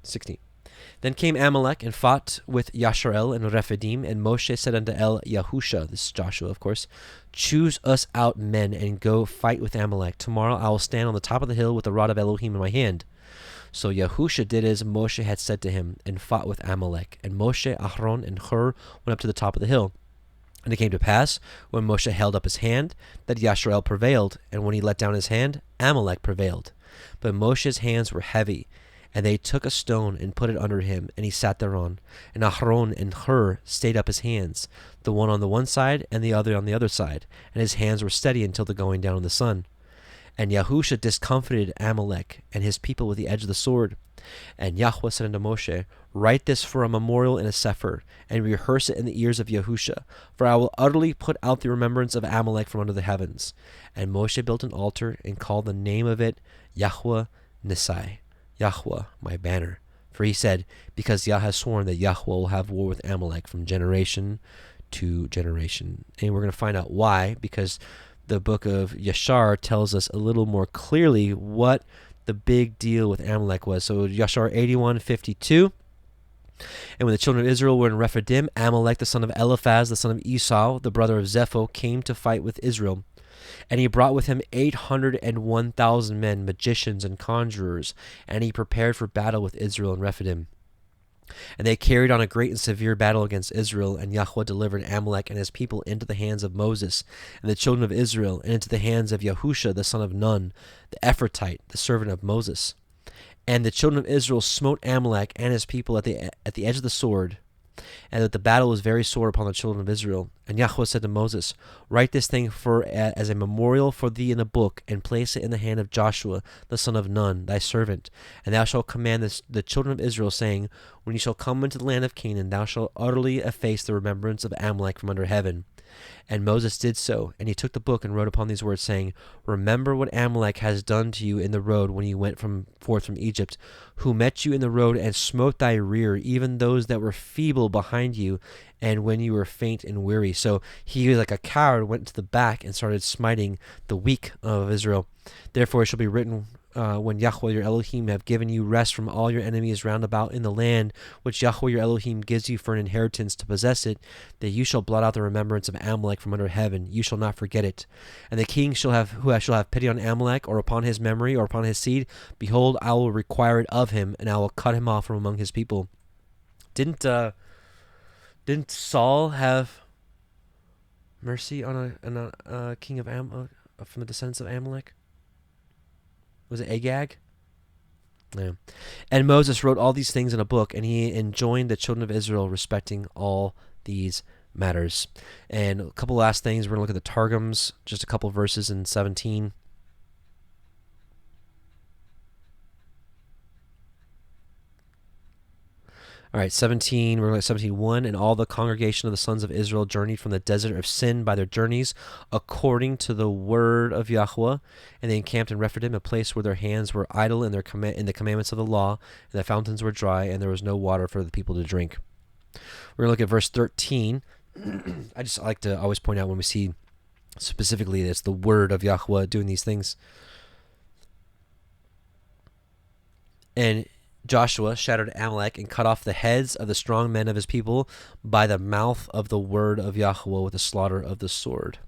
16. Then came Amalek and fought with Yashar and Rephidim, and Moshe said unto Yahusha, this is Joshua, of course, choose us out men and go fight with Amalek. Tomorrow I will stand on the top of the hill with the rod of Elohim in my hand. So Yahusha did as Moshe had said to him, and fought with Amalek. And Moshe, Aharon, and Hur went up to the top of the hill. And it came to pass, when Moshe held up his hand, that Yashar prevailed, and when he let down his hand, Amalek prevailed. But Moshe's hands were heavy, and they took a stone and put it under him, and he sat thereon. And Aharon and Hur stayed up his hands, the one on the one side and the other on the other side, and his hands were steady until the going down of the sun. And Yahusha discomfited Amalek and his people with the edge of the sword. And Yahuwah said unto Moshe, write this for a memorial in a sefer, and rehearse it in the ears of Yahusha, for I will utterly put out the remembrance of Amalek from under the heavens. And Moshe built an altar, and called the name of it Yahuwah Nisai, Yahuwah, my banner. For he said, because Yah has sworn that Yahuwah will have war with Amalek from generation to generation. And we're going to find out why, because the book of Yashar tells us a little more clearly what the big deal with Amalek was. So Yashar 81:52, And when the children of Israel were in Rephidim, Amalek the son of Eliphaz, the son of Esau, the brother of Zepho, came to fight with Israel. And he brought with him 801,000 men, magicians and conjurers, and he prepared for battle with Israel in Rephidim. And they carried on a great and severe battle against Israel, and Yahuwah delivered Amalek and his people into the hands of Moses and the children of Israel, and into the hands of Yahusha the son of Nun, the Ephrathite, the servant of Moses. And the children of Israel smote Amalek and his people at the edge of the sword, and that the battle was very sore upon the children of Israel. And Yahuwah said to Moses, Write this thing as a memorial for thee in a book, and place it in the hand of Joshua the son of Nun, thy servant. And thou shalt command the children of Israel, saying, When ye shall come into the land of Canaan, thou shalt utterly efface the remembrance of Amalek from under heaven. And Moses did so, and he took the book and wrote upon these words, saying, Remember what Amalek has done to you in the road when you went forth from Egypt, who met you in the road and smote thy rear, even those that were feeble behind you, and when you were faint and weary. So he, like a coward, went to the back and started smiting the weak of Israel. Therefore it shall be written, when Yahuwah your Elohim have given you rest from all your enemies round about in the land which Yahuwah your Elohim gives you for an inheritance to possess it, that you shall blot out the remembrance of Amalek from under heaven. You shall not forget it. And the king shall have pity on Amalek, or upon his memory, or upon his seed, behold, I will require it of him, and I will cut him off from among his people. Didn't Saul have mercy on a king of from the descendants of Amalek? Was it Agag? Yeah. And Moses wrote all these things in a book, and he enjoined the children of Israel respecting all these matters. And a couple last things. We're going to look at the Targums, just a couple verses in 17. All right, 17, we're going to 17:1. And all the congregation of the sons of Israel journeyed from the desert of Sin by their journeys, according to the word of Yahuwah. And they encamped in Rephidim, a place where their hands were idle in the commandments of the law, and the fountains were dry, and there was no water for the people to drink. We're going to look at verse 13. I just like to always point out when we see specifically it's the word of Yahuwah doing these things. And Joshua shattered Amalek and cut off the heads of the strong men of his people by the mouth of the word of Yahuwah with the slaughter of the sword.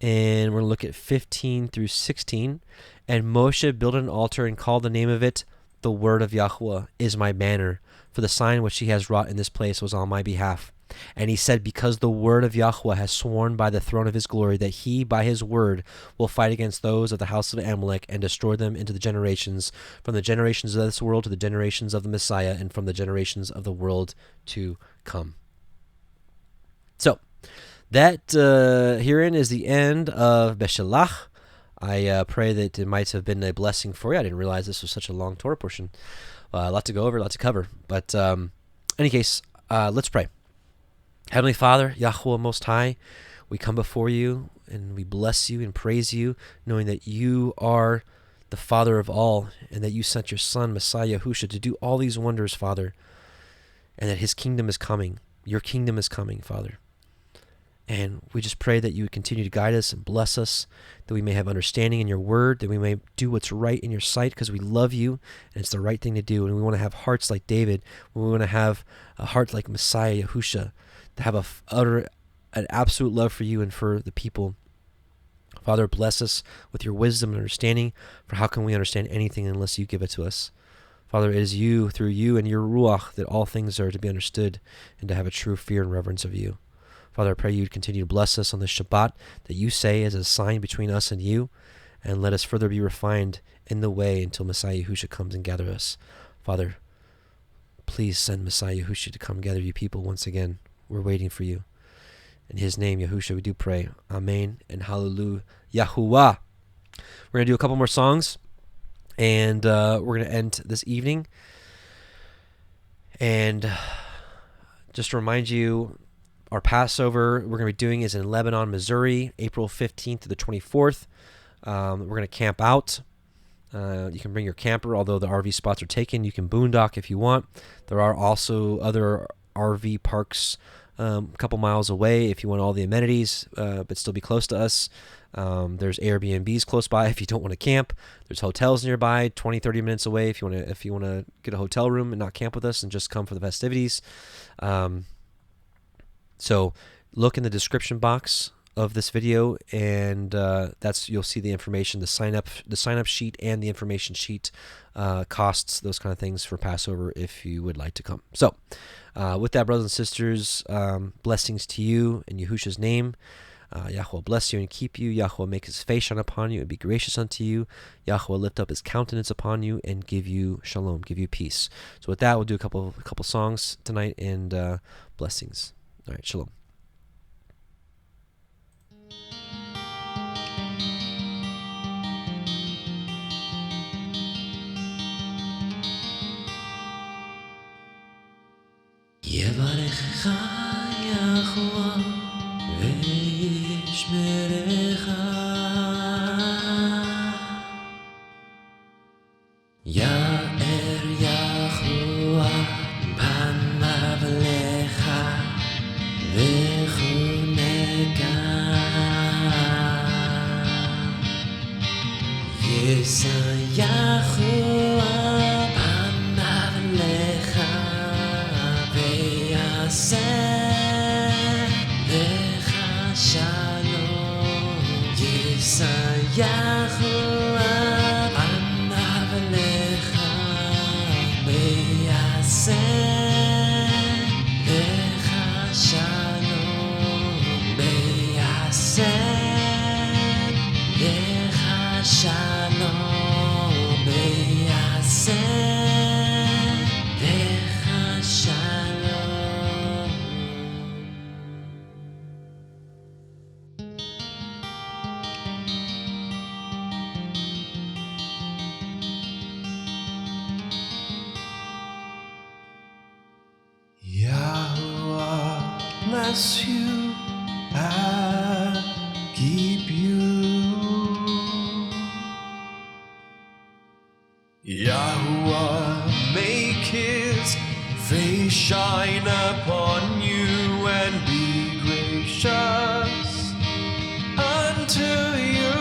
And we're going to look at 15 through 16. And Moshe built an altar and called the name of it, The Word of Yahuwah is my banner, for the sign which he has wrought in this place was on my behalf. And he said, Because the word of Yahuwah has sworn by the throne of his glory that he by his word will fight against those of the house of Amalek and destroy them into the generations, from the generations of this world to the generations of the Messiah, and from the generations of the world to come. So, that herein is the end of Beshelach. I pray that it might have been a blessing for you. I didn't realize this was such a long Torah portion. A lot to go over, a lot to cover. But in any case, let's pray. Heavenly Father, Yahuwah Most High, we come before you and we bless you and praise you, knowing that you are the Father of all, and that you sent your Son, Messiah Yahushua, to do all these wonders, Father, and that his kingdom is coming. Your kingdom is coming, Father. And we just pray that you would continue to guide us and bless us, that we may have understanding in your word, that we may do what's right in your sight, because we love you and it's the right thing to do. And we want to have hearts like David. We want to have a heart like Messiah Yahushua, to have an absolute love for you and for the people. Father, bless us with your wisdom and understanding, for how can we understand anything unless you give it to us? Father, it is you, through you and your Ruach, that all things are to be understood and to have a true fear and reverence of you. Father, I pray you'd continue to bless us on this Shabbat that you say is a sign between us and you, and let us further be refined in the way until Messiah Yahushua comes and gather us. Father, please send Messiah Yahushua to come gather you people once again. We're waiting for you. In his name, Yahushua, we do pray. Amen and hallelujah. Yahuwah. We're going to do a couple more songs, and we're going to end this evening. And just to remind you, our Passover we're going to be doing is in Lebanon, Missouri, April 15th to the 24th. We're going to camp out. You can bring your camper, although the RV spots are taken. You can boondock if you want. There are also other RV parks a couple miles away if you want all the amenities, but still be close to us. There's Airbnbs close by if you don't want to camp. There's hotels nearby, 20-30 minutes away if you want to get a hotel room and not camp with us and just come for the festivities. So look in the description box of this video, and you'll see the information, the sign up sheet and the information sheet, costs, those kind of things for Passover if you would like to come. So with that, brothers and sisters, blessings to you in Yahushua's name. Yahuwah bless you and keep you. Yahuwah make his face shine upon you and be gracious unto you. Yahuwah lift up his countenance upon you and give you shalom, give you peace. So with that, we'll do a couple songs tonight, and blessings. All right, shalom. יברכך יחוה וישמרך, יאר יחוה פניו לך וחונקה, יישא יחוה פניו לך לך שלום, יישא יחוה פניו לך ויעשה לך שלום, ויעשה לך שלום, ויעשה לך שלום. Yahuwah bless you and keep you. Yahuwah make his face shine upon you and be gracious unto you.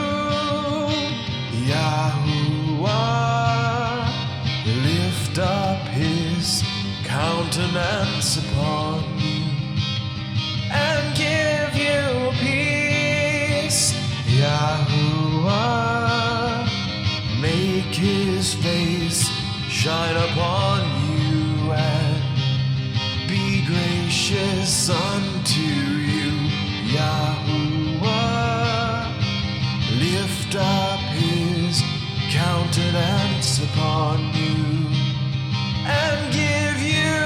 Yahuwah lift up his countenance upon you and give you peace. Yahuwah make his face shine upon you and be gracious unto you. Yahuwah lift up his countenance upon you and give you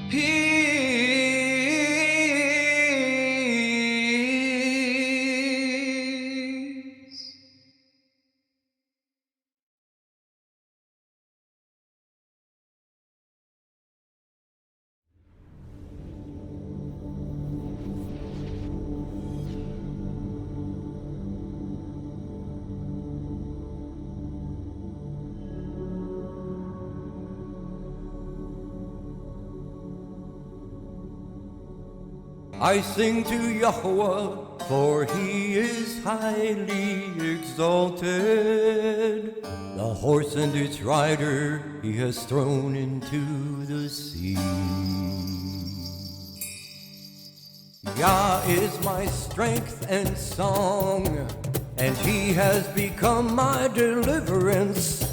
peace. I sing to Yahuwah, for he is highly exalted. The horse and its rider he has thrown into the sea. Yah is my strength and song, and he has become my deliverance.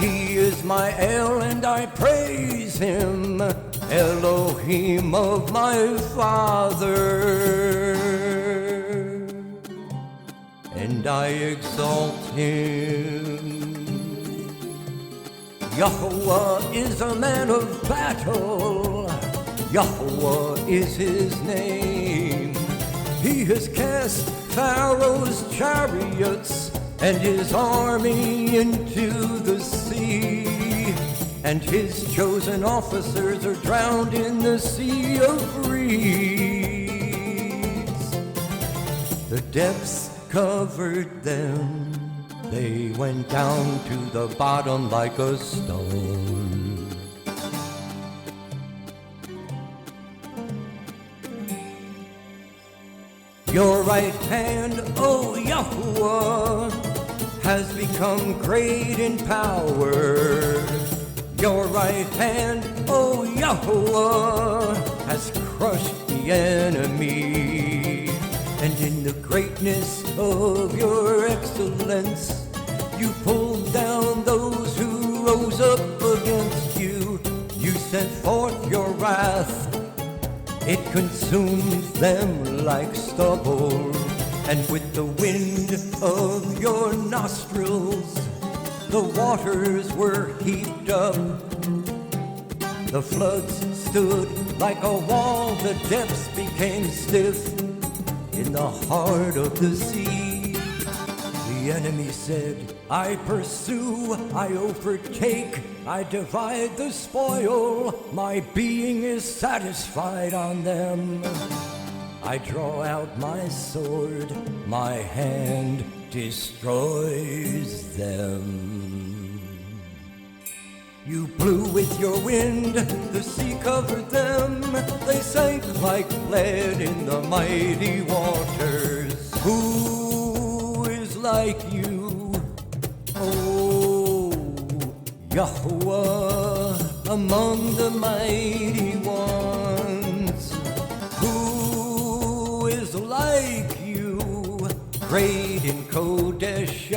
He is my El, and I praise him, Elohim of my father, and I exalt him. Yahuwah is a man of battle, Yahuwah is his name. He has cast Pharaoh's chariots and his army into the sea, and his chosen officers are drowned in the sea of reeds. The depths covered them, they went down to the bottom like a stone. Your right hand, O Yahuwah, has become great in power. Your right hand, O Yahuwah, has crushed the enemy. And in the greatness of your excellence, you pulled down those who rose up against you. You sent forth your wrath. It consumed them like stubble. And with the wind of your nostrils, the waters were heaped up. The floods stood like a wall, the depths became stiff in the heart of the sea. The enemy said, I pursue, I overtake, I divide the spoil, my being is satisfied on them. I draw out my sword, my hand destroys them. You blew with your wind, the sea covered them. They sank like lead in the mighty waters. Who is like you, O Yahuwah, among the mighty ones? Who is like you, great in Kodeshah,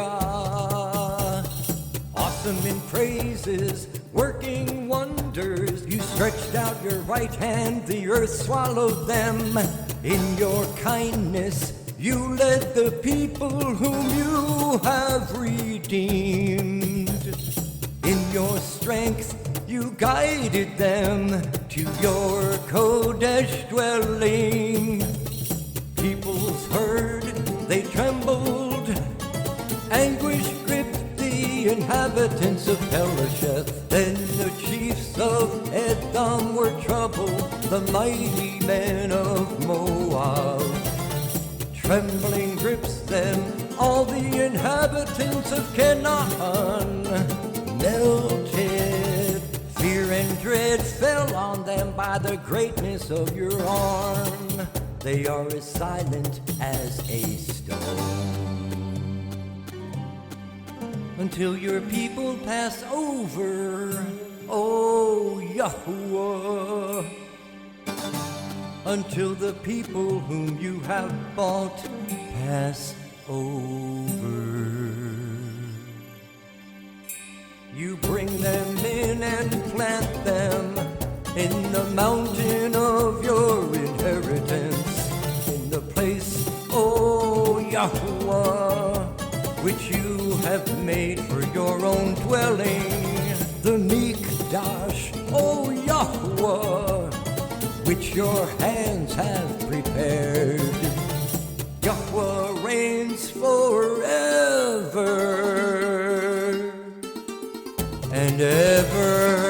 awesome in praises, working wonders? You stretched out your right hand, the earth swallowed them. In your kindness, you led the people whom you have redeemed. In your strength, you guided them to your Kodesh dwelling. Peoples heard, they trembled. Anguish gripped the inhabitants of Pelasheth. Then the chiefs of Edom were troubled, the mighty men of Moab. Trembling grips them, all the inhabitants of Canaan melted. Fear and dread fell on them by the greatness of your arm. They are as silent as a stone. Until your people pass over, O Yahuwah. Until the people whom you have bought pass over. You bring them in and plant them in the mountain of your inheritance, in the place, O Yahuwah, which you have made for your own dwelling, the Mikdash, O Yahuwah, which your hands have prepared. Yahuwah reigns forever and ever.